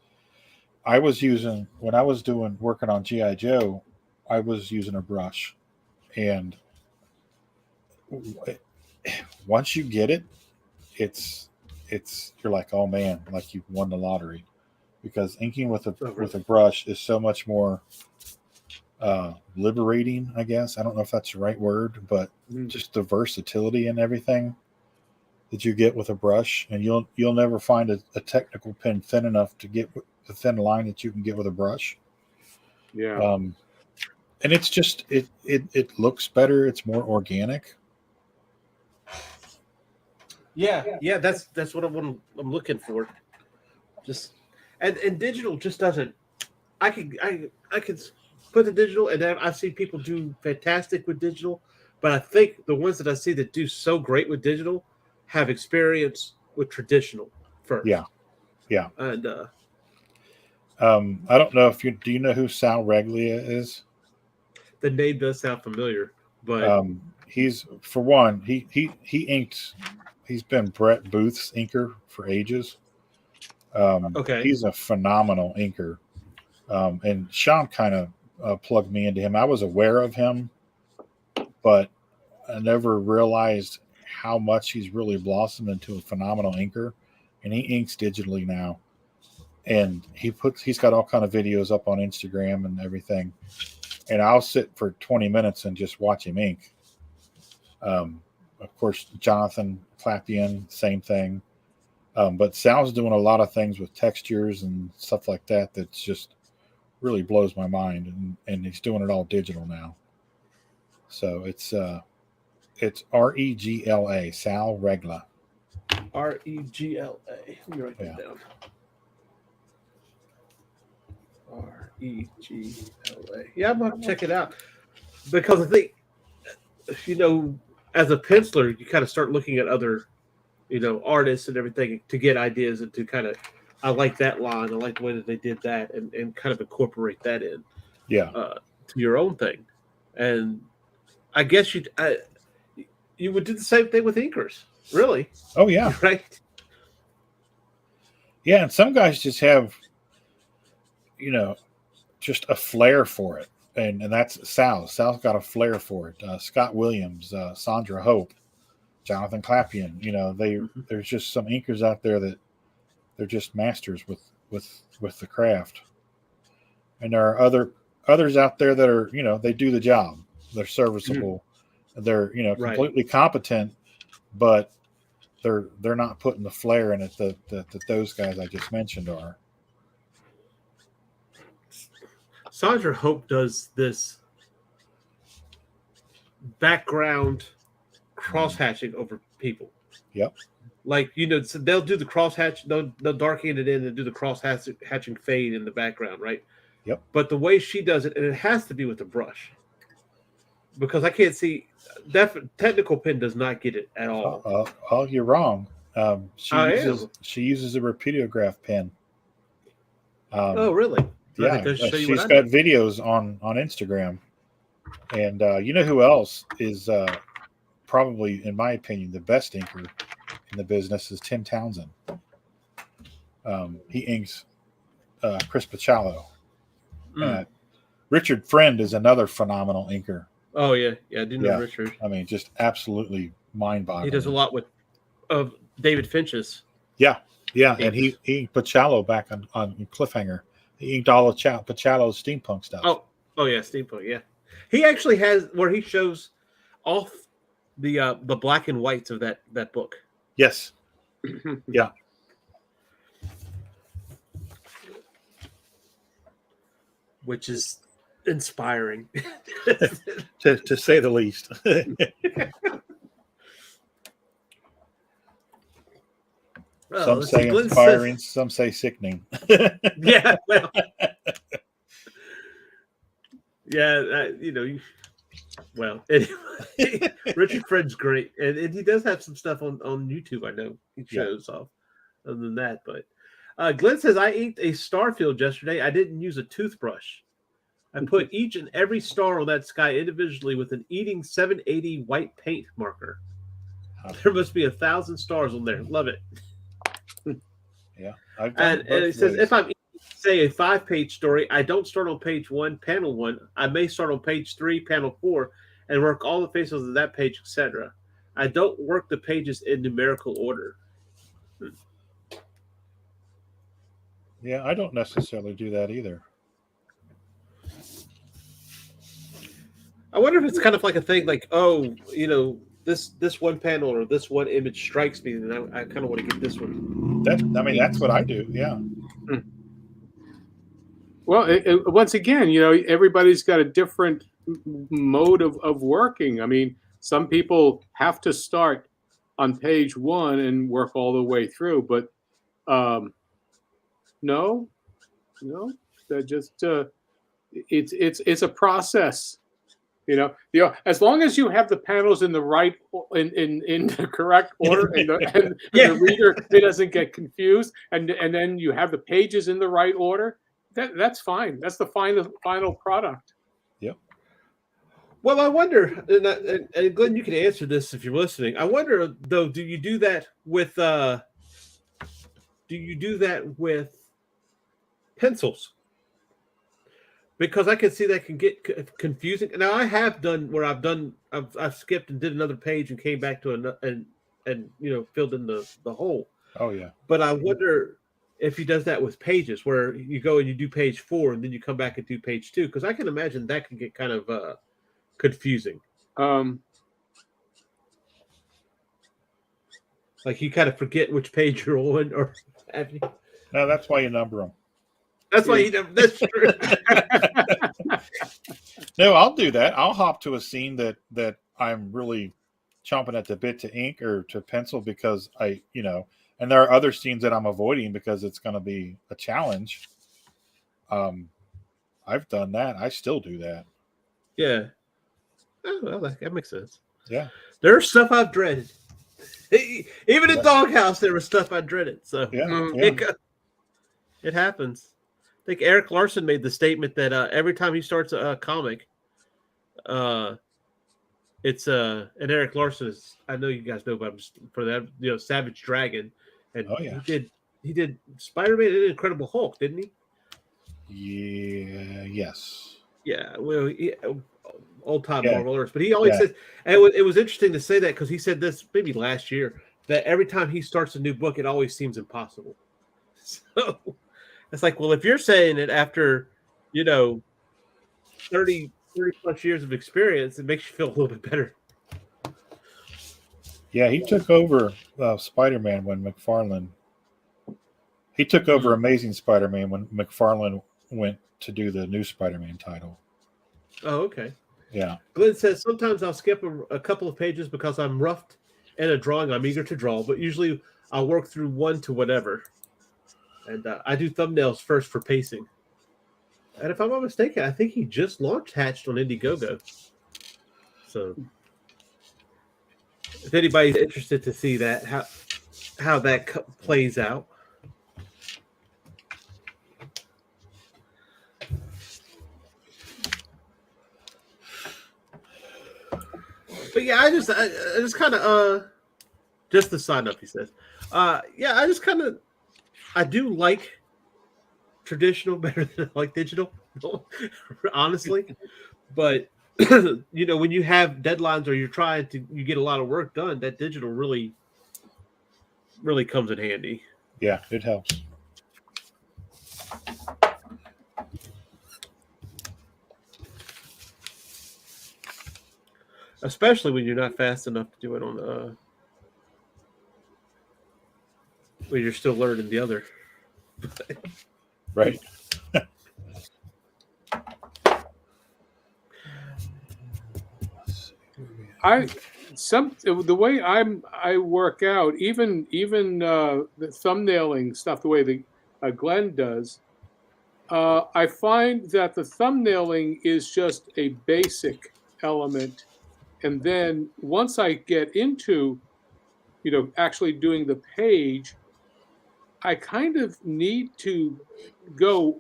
Speaker 10: I was using, when I was working on G.I. Joe, I was using a brush, and once you get it, it's you're like, oh man, like you won the lottery, because inking with a brush is so much more liberating, I guess. I don't know if that's the right word, but just the versatility and everything that you get with a brush, and you'll never find a technical pen thin enough to get the thin line that you can get with a brush.
Speaker 3: Yeah.
Speaker 10: And it's just it looks better. It's more organic.
Speaker 11: Yeah, that's what I'm looking for. Just and digital just doesn't. I could put the digital, and I've seen people do fantastic with digital, but I think the ones that I see that do so great with digital have experience with traditional first.
Speaker 10: Yeah.
Speaker 11: And
Speaker 10: I don't know if do you know who Sal Reglia is?
Speaker 11: The name does sound familiar, but
Speaker 10: he's for one, he inked. He's been Brett Booth's inker for ages.
Speaker 11: Okay.
Speaker 10: He's a phenomenal inker. And Sean kind of plugged me into him. I was aware of him, but I never realized how much he's really blossomed into a phenomenal inker. And he inks digitally now. And he's got all kind of videos up on Instagram and everything. And I'll sit for 20 minutes and just watch him ink. Of course, Jonathan Clapian, same thing. But Sal's doing a lot of things with textures and stuff like that that's just really blows my mind. And he's doing it all digital now. So it's Regla, Sal Regla.
Speaker 11: Regla. Let me write that down. Regla. Yeah, I'm going to check it out. Because I think, as a penciler, you kind of start looking at other, artists and everything to get ideas and to kind of, I like that line. I like the way that they did that and kind of incorporate that in.
Speaker 10: Yeah.
Speaker 11: To your own thing. And I guess you would do the same thing with inkers, really.
Speaker 10: Oh, yeah.
Speaker 11: Right?
Speaker 10: Yeah, and some guys just have, just a flair for it. And that's Sal. Sal's got a flair for it. Scott Williams, Sandra Hope, Jonathan Clapian. There's just some inkers out there that they're just masters with the craft. And there are others out there that are, they do the job. They're serviceable. They're, completely competent, but they're not putting the flair in it that those guys I just mentioned are.
Speaker 11: Sandra Hope does this background cross-hatching over people.
Speaker 10: Yep.
Speaker 11: Like, so they'll do the cross-hatch, they'll darken it in and do the cross-hatching fade in the background, right?
Speaker 10: Yep.
Speaker 11: But the way she does it, and it has to be with a brush, because I can't see, technical pen does not get it at all.
Speaker 10: You're wrong. She uses a repeatograph pen.
Speaker 11: Oh, really?
Speaker 10: Yeah, she's got videos on Instagram. And you know who else is probably, in my opinion, the best inker in the business is Tim Townsend. He inks Chris Pachallo. Richard Friend is another phenomenal inker.
Speaker 11: Oh, yeah. Yeah, I do know Richard.
Speaker 10: I mean, just absolutely mind-boggling.
Speaker 11: He does a lot with David Finch's.
Speaker 10: Yeah. And he Pachallo back on Cliffhanger. He inked all of Pachallo's steampunk stuff.
Speaker 11: Oh yeah, steampunk. Yeah, he actually has where he shows off the black and whites of that book.
Speaker 10: Yes. Yeah.
Speaker 11: Which is inspiring,
Speaker 10: to say the least. Some say inspiring, some say sickening.
Speaker 11: Yeah, well, yeah, well, anyway, Richard Friend's great, and he does have some stuff on YouTube. I know he shows off. Other than that, but Glenn says I inked a Starfield yesterday. I didn't use a toothbrush. I put each and every star on that sky individually with an Eating 780 white paint marker. There must be 1,000 stars on there. Love it.
Speaker 10: Yeah.
Speaker 11: And it says, if I'm say a 5-page story, I don't start on page 1, panel 1. I may start on page 3, panel 4, and work all the faces of that page, etc. I don't work the pages in numerical order.
Speaker 10: Yeah, I don't necessarily do that either.
Speaker 11: I wonder if it's kind of like a thing like, this one panel or this one image strikes me, and I kind of want to get this one.
Speaker 10: That's what I do. Yeah.
Speaker 3: Well, once again, everybody's got a different mode of working. I mean, some people have to start on page 1 and work all the way through, but no, just it's a process. As long as you have the panels in the right in the correct order, and the reader doesn't get confused, and then you have the pages in the right order, that's fine. That's the final product.
Speaker 10: Yep.
Speaker 11: Well, I wonder, and Glenn, you can answer this if you're listening. I wonder though, do you do that with pencils? Because I can see that can get confusing. Now I have done where I've skipped and did another page and came back to and filled in the hole.
Speaker 10: Oh yeah.
Speaker 11: But I wonder if he does that with pages, where you go and you do page 4 and then you come back and do page 2, because I can imagine that can get kind of confusing. Like you kind of forget which page you're on, or have you?
Speaker 10: No, that's why you number them.
Speaker 11: That's why you number. That's true.
Speaker 10: No, I'll do that. I'll hop to a scene that I'm really chomping at the bit to ink or to pencil because and there are other scenes that I'm avoiding because it's going to be a challenge. I've done that. I still do that.
Speaker 11: Yeah. Oh, well, that makes sense.
Speaker 10: Yeah.
Speaker 11: There's stuff I've dreaded. Even in Doghouse, there was stuff I dreaded. So it happens. I think Eric Larson made the statement that every time he starts a comic, it's and Eric Larson is, I know you guys know about him for that, Savage Dragon, and he did Spider-Man and Incredible Hulk, didn't he?
Speaker 10: Yeah. Yes.
Speaker 11: Yeah. Well, old time Marvelers, but he always says, and it was interesting to say that because he said this maybe last year that every time he starts a new book, it always seems impossible. So it's like, well, if you're saying it after 30 plus years of experience, it makes you feel a little bit better.
Speaker 10: Yeah, he took over Spider-Man when McFarlane. He took over Amazing Spider-Man when McFarlane went to do the new Spider-Man title.
Speaker 11: Oh, okay.
Speaker 10: Yeah.
Speaker 11: Glenn says, sometimes I'll skip a couple of pages because I'm roughed in a drawing I'm eager to draw, but usually I'll work through one to whatever. And I do thumbnails first for pacing. And if I'm not mistaken, I think he just launched Hatched on Indiegogo. So if anybody's interested to see that, how that plays out. But yeah, I just kind of just the sign up, he says. I do like traditional better than I like digital, honestly. But when you have deadlines or you get a lot of work done, that digital really, really comes in handy.
Speaker 10: Yeah, it helps.
Speaker 11: Especially when you're not fast enough to do it on when you're still learning the other.
Speaker 10: Right.
Speaker 3: The way I work out, even the thumbnailing stuff, the way that Glenn does, I find that the thumbnailing is just a basic element, and then once I get into actually doing the page, I kind of need to go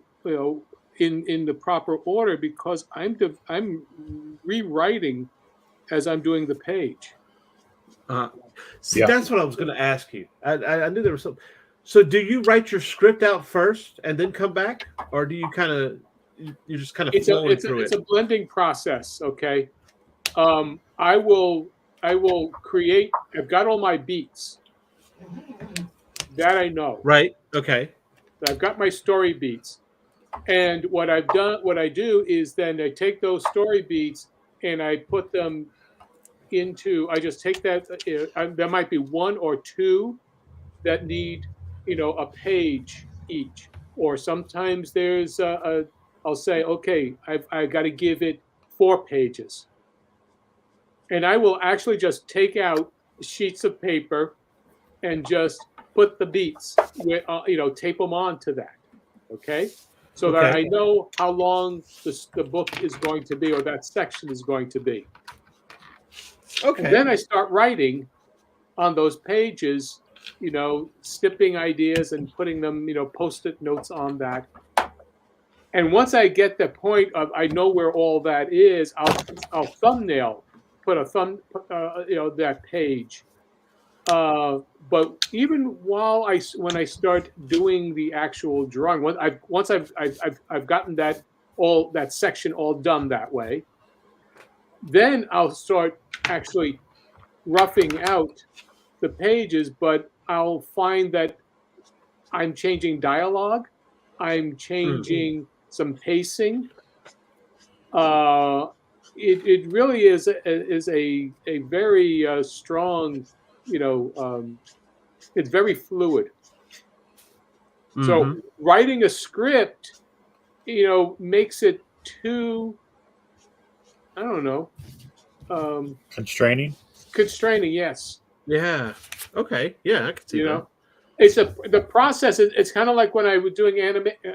Speaker 3: in the proper order because I'm rewriting as I'm doing the page.
Speaker 11: That's what I was going to ask you. I knew there was something. So do you write your script out first and then come back, or do you you're just kind of flowing through it?
Speaker 3: It's a blending process. Okay. I will create. I've got all my beats. That I know.
Speaker 11: Right. Okay.
Speaker 3: I've got my story beats, and what I do is then I take those story beats and I put them into. I just take that. There might be one or two that need, a page each, or sometimes there's I'll say, okay, I've got to give it 4 pages, and I will actually just take out sheets of paper and just put the beats, tape them onto that, okay? So that I know how long the book is going to be or that section is going to be. Okay. And then I start writing on those pages, snipping ideas and putting them, Post-it notes on that. And once I get the point of I know where all that is, I'll thumbnail, put that page. But even when I start doing the actual drawing, once I've gotten that section all done that way, then I'll start actually roughing out the pages. But I'll find that I'm changing dialogue, I'm changing some pacing. It really is a very strong, it's very fluid. So writing a script, makes it too, I don't know,
Speaker 10: constraining.
Speaker 3: Constraining, yes.
Speaker 11: Yeah. Okay. Yeah, I can see that.
Speaker 3: It's the process. It's kind of like when I was doing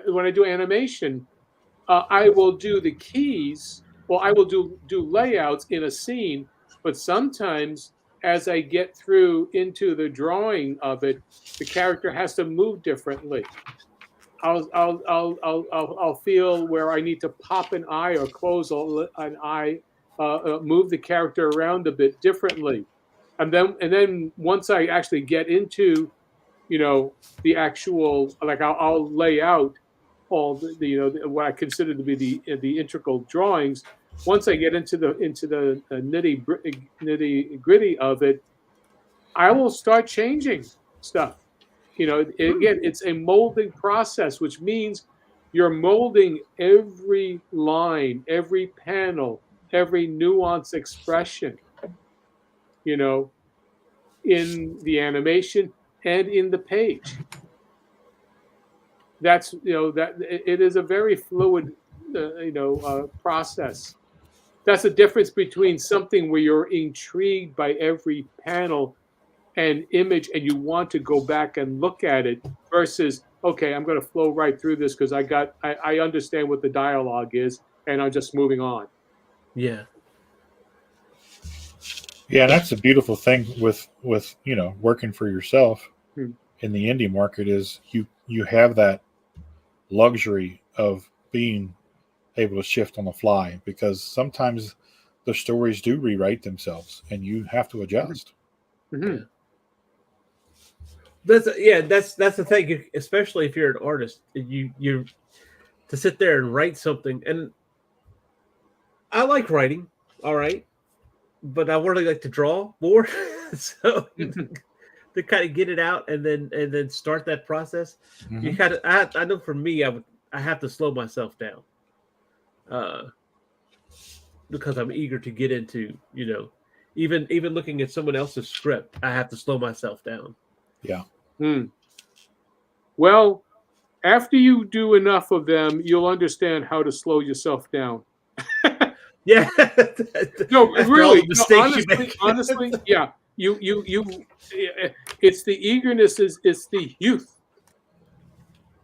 Speaker 3: when I do animation, I will do the keys. Well, I will do layouts in a scene, but sometimes as I get through into the drawing of it, the character has to move differently. I'll feel where I need to pop an eye or close an eye, move the character around a bit differently, and then once I actually get into the actual, like I'll lay out all the what I consider to be the integral drawings. Once I get into the nitty gritty of it, I will start changing stuff. Again, it's a molding process, which means you're molding every line, every panel, every nuance expression, in the animation and in the page. That's that it is a very fluid process. That's the difference between something where you're intrigued by every panel and image and you want to go back and look at it versus, okay, I'm going to flow right through this because I understand what the dialogue is and I'm just moving on.
Speaker 11: Yeah.
Speaker 10: Yeah, that's a beautiful thing with working for yourself in the indie market is you have that luxury of being able to shift on the fly because sometimes the stories do rewrite themselves and you have to adjust.
Speaker 3: Mm-hmm.
Speaker 11: That's the thing, especially if you're an artist, you to sit there and write something. And I like writing, all right, but I really like to draw more. So to kind of get it out and then start that process, you kind of I know for me I have to slow myself down, because I'm eager to get into even looking at someone else's script, I have to slow myself down.
Speaker 10: Yeah.
Speaker 3: Well, after you do enough of them, you'll understand how to slow yourself down.
Speaker 11: Yeah.
Speaker 3: No, really.
Speaker 11: Honestly,
Speaker 3: yeah. You. It's the eagerness. It's the youth.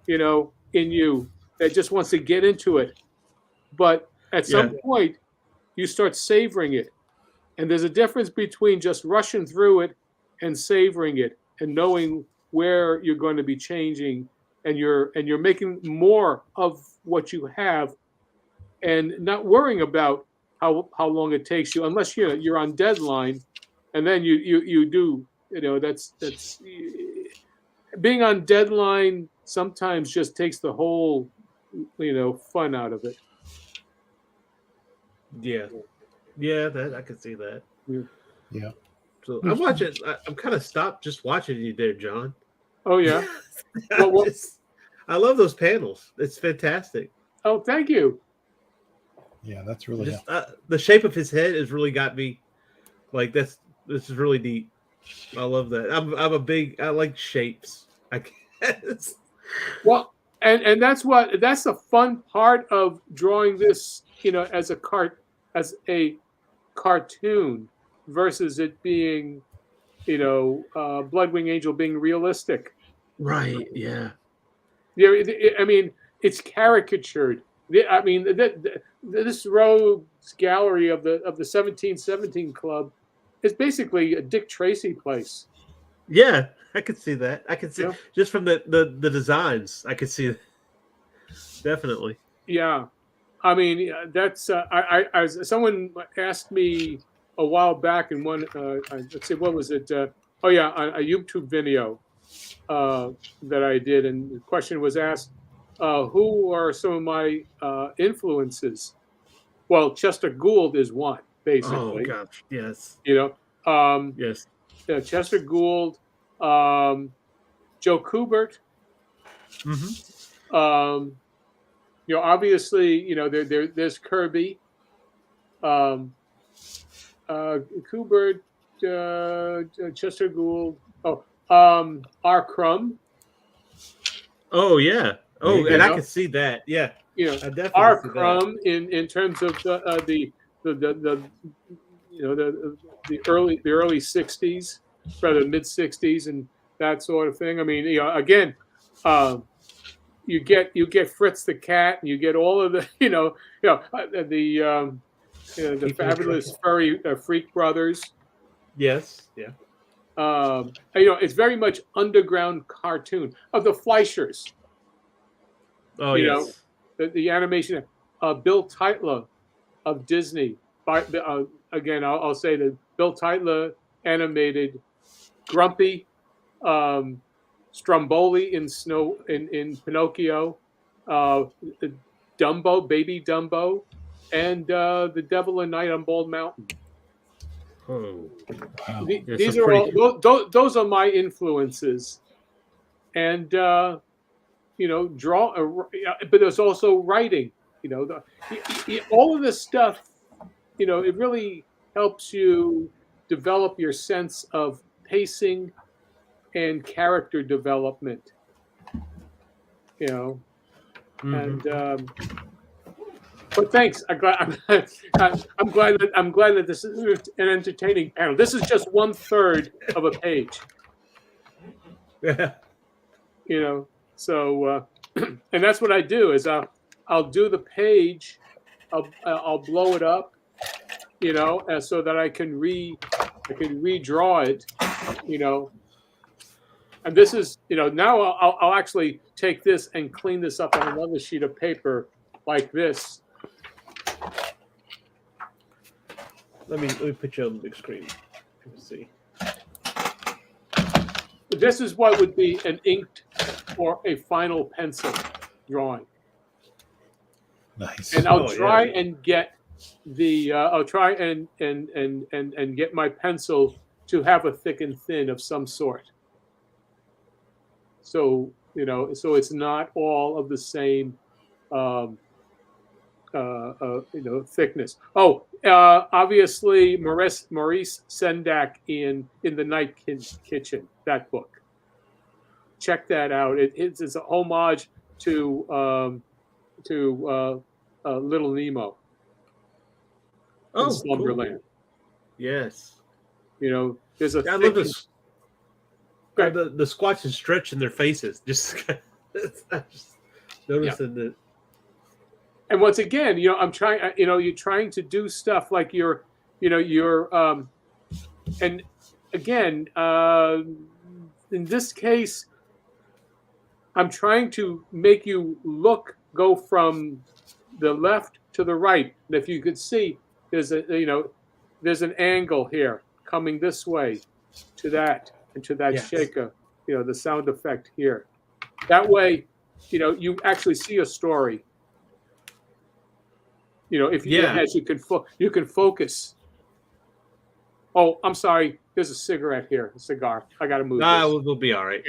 Speaker 3: In you that just wants to get into it, but at some point, you start savoring it, and there's a difference between just rushing through it and savoring it, and knowing where you're going to be changing, and you're making more of what you have, and not worrying about how long it takes you, unless you're on deadline, and then you do that's being on deadline sometimes just takes the whole fun out of it.
Speaker 11: Yeah, that I can see that.
Speaker 10: Yeah.
Speaker 11: So I'm watching. I'm kind of stopped just watching you there, John.
Speaker 3: Oh yeah.
Speaker 11: I love those panels. It's fantastic.
Speaker 3: Oh, thank you.
Speaker 10: Yeah, that's really
Speaker 11: the shape of his head has really got me. Like this is really neat. I love that. I like shapes. I guess.
Speaker 3: Well, and that's the fun part of drawing this, as a cartoon versus it being, Bloodwing Angel being realistic.
Speaker 11: Right. Yeah.
Speaker 3: Yeah. I mean, it's caricatured. I mean, this rogues gallery of the 1717 Club is basically a Dick Tracy place.
Speaker 11: Yeah, I could see that. I could see just from the designs. I could see it. Definitely.
Speaker 3: Yeah, I mean that's I someone asked me a while back in one let's see what was it? Oh yeah, a YouTube video that I did, and the question was asked, who are some of my influences? Well, Chester Gould is one,
Speaker 11: Oh
Speaker 3: basically.
Speaker 11: gosh, yes,
Speaker 3: Yes. Chester Gould, Joe Kubert. Obviously, there's Kirby, Kubert, Chester Gould. R. Crumb.
Speaker 11: Oh yeah. Oh, and I can see that. Yeah. I definitely
Speaker 3: R.
Speaker 11: see
Speaker 3: Crumb in terms of the early '60s, rather mid '60s, and that sort of thing. I mean, again, you get Fritz the Cat, and you get all of the the fabulous furry Freak Brothers.
Speaker 11: Yes. Yeah.
Speaker 3: It's very much underground cartoon of the Fleischers.
Speaker 11: Oh, yes.
Speaker 3: The animation. Bill Teitler of Disney. Again, I'll say that Bill Teitler animated Grumpy, Stromboli in Pinocchio, Dumbo, Baby Dumbo, and The Devil and Night on Bald Mountain.
Speaker 11: Oh, wow.
Speaker 3: These are all those are my influences, and draw. But there's also writing. All of this stuff. It really helps you develop your sense of pacing and character development. And but thanks. I'm glad that this is an entertaining panel. This is just 1/3 of a page.
Speaker 11: Yeah.
Speaker 3: So and that's what I do is I'll do the page, I'll blow it up, so that I can redraw it, And this is, now I'll actually take this and clean this up on another sheet of paper like this.
Speaker 11: Let me put you on the big screen. Let's see.
Speaker 3: This is what would be an inked or a final pencil drawing.
Speaker 10: Nice.
Speaker 3: And I'll try and get and get my pencil to have a thick and thin of some sort. So so it's not all of the same thickness. Obviously Maurice Sendak in The Night Kitchen, that book. Check that out. It's a homage to Little Nemo. In Slumberland.
Speaker 11: Cool. Yes.
Speaker 3: There's a
Speaker 11: I love this. The Squatch and Stretch in their faces. Just noticing that.
Speaker 3: And once again, I'm trying. You're trying to do stuff like and again, in this case, I'm trying to make you go from the left to the right. And if you could see, there's an angle here coming this way to that and to that shaker. The sound effect here. That way, you actually see a story. If you can focus. Oh, I'm sorry. There's a cigarette here, a cigar. I got to move.
Speaker 11: We'll be all right.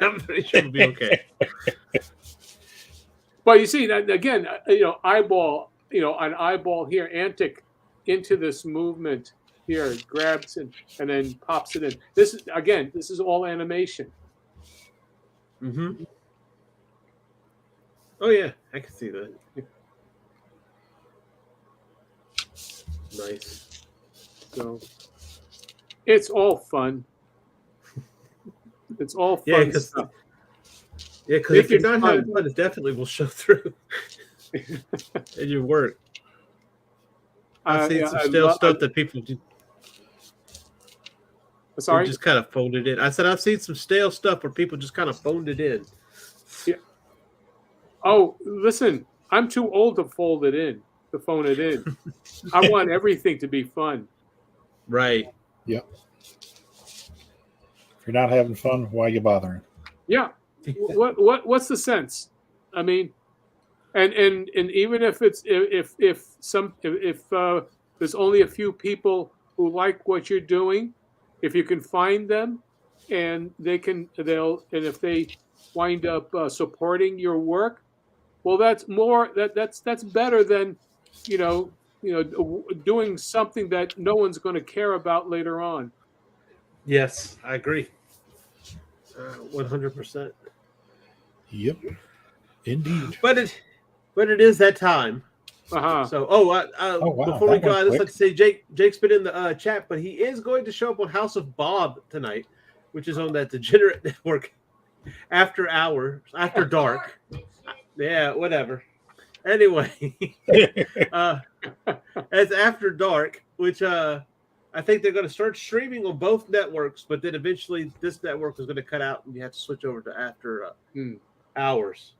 Speaker 11: I'm pretty sure we'll be okay.
Speaker 3: But you see that again, eyeball, an eyeball here, Antic into this movement here, it grabs and then pops it in. This is all animation.
Speaker 11: Mm-hmm. Oh yeah, I can see that. Nice.
Speaker 3: So it's all fun. It's all fun stuff.
Speaker 11: Yeah, because if you're not having fun, it definitely will show through in your work. I've seen some stale stuff that people do.
Speaker 3: Sorry?
Speaker 11: Just kind of phoned it in. I said I've seen some stale stuff where people just kind of phoned it in.
Speaker 3: Yeah. Oh, listen. I'm too old to phone it in. I want everything to be fun.
Speaker 11: Right.
Speaker 10: Yep. If you're not having fun, why are you bothering?
Speaker 3: Yeah. What's the sense? I mean, and even if it's if there's only a few people who like what you're doing, if you can find them, and if they wind up supporting your work, well, that's better than doing something that no one's going to care about later on.
Speaker 11: Yes, I agree. 100%.
Speaker 10: Yep. Indeed.
Speaker 11: But it is that time.
Speaker 3: Uh-huh.
Speaker 11: So,
Speaker 10: wow,
Speaker 11: before we
Speaker 10: that
Speaker 11: go,
Speaker 10: went
Speaker 11: I'd just
Speaker 10: quick.
Speaker 11: like to say Jake's been in the chat, but he is going to show up on House of Bob tonight, which is on that degenerate network after dark. Yeah, whatever. Anyway, as After Dark, which I think they're going to start streaming on both networks, but then eventually this network is going to cut out and you have to switch over to After Hours.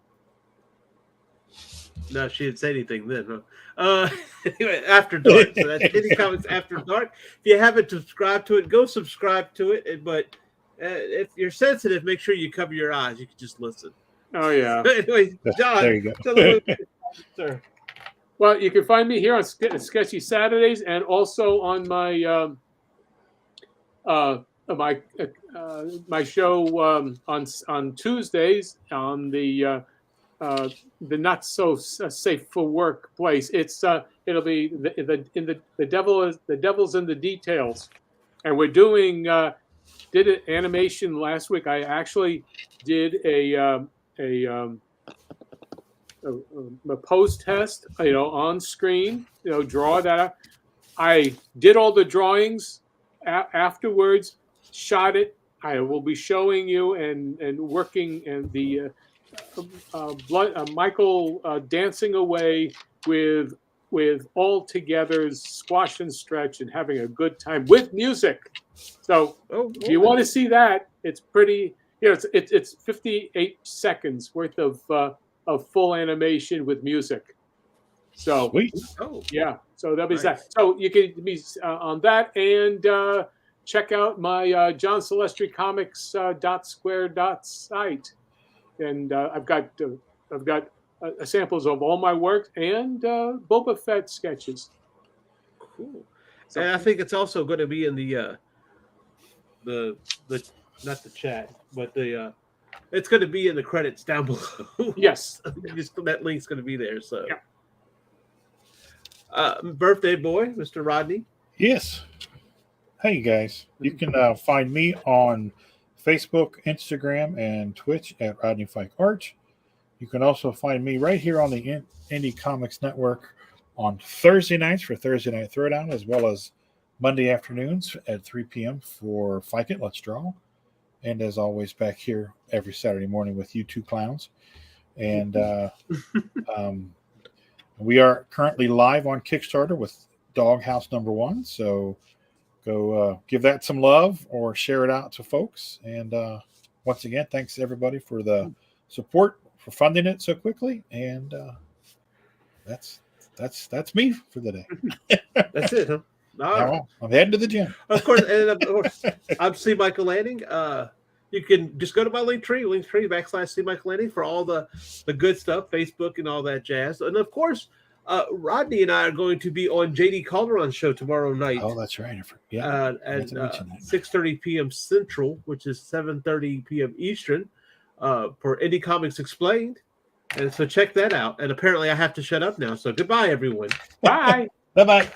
Speaker 11: No, she didn't say anything then. Huh? Anyway, After Dark. So that's Indie Comics After Dark. If you haven't subscribed to it, go subscribe to it. But if you're sensitive, make sure you cover your eyes. You can just listen.
Speaker 3: Oh yeah.
Speaker 11: Anyway, John,
Speaker 10: there you go.
Speaker 11: Sir.
Speaker 3: Well, you can find me here on Sketchy Saturdays, and also on my my show on Tuesdays on the not so safe for work place. It'll be the devil's in the details, and we're doing did an animation last week. I actually did a pose test, on screen, draw that out. I did all the drawings afterwards, shot it. I will be showing you and working and the Michael dancing away with all together's squash and stretch and having a good time with music. So if you want to see that, it's pretty. It's 58 seconds worth of full animation with music. So
Speaker 10: Sweet.
Speaker 3: Yeah, so that'll be that. So you can be on that and check out my Celestri Comics .square.site, and I've got samples of all my work and Boba Fett sketches.
Speaker 11: Cool. So, and I think it's also going to be in the not the chat, but it's going to be in the credits down below.
Speaker 3: Yes,
Speaker 11: that link's going to be there. So,
Speaker 3: yeah.
Speaker 11: Birthday boy, Mr. Rodney.
Speaker 10: Yes. Hey guys, you can find me on Facebook, Instagram, and Twitch at Rodney Fyke Art. You can also find me right here on the Indie Comics Network on Thursday nights for Thursday Night Throwdown, as well as Monday afternoons at 3 p.m. for Fyke It, Let's Draw. And as always, back here every Saturday morning with you two clowns. And we are currently live on Kickstarter with Doghouse #1. So go give that some love or share it out to folks. And once again, thanks everybody for the support, for funding it so quickly. And that's me for the day.
Speaker 11: That's it, huh? All right.
Speaker 10: I'm heading to the gym.
Speaker 11: Of course, I'm C. Michael Lanning. You can just go to my Linktree /C. Michael Lanning for all the good stuff, Facebook and all that jazz. And of course, Rodney and I are going to be on JD Calderon's show tomorrow night.
Speaker 10: Oh, that's right.
Speaker 11: At 6:30 p.m. Central, which is 7:30 p.m. Eastern, for Indie Comics Explained. And so check that out. And apparently I have to shut up now. So goodbye, everyone.
Speaker 3: Bye.
Speaker 10: Bye-bye.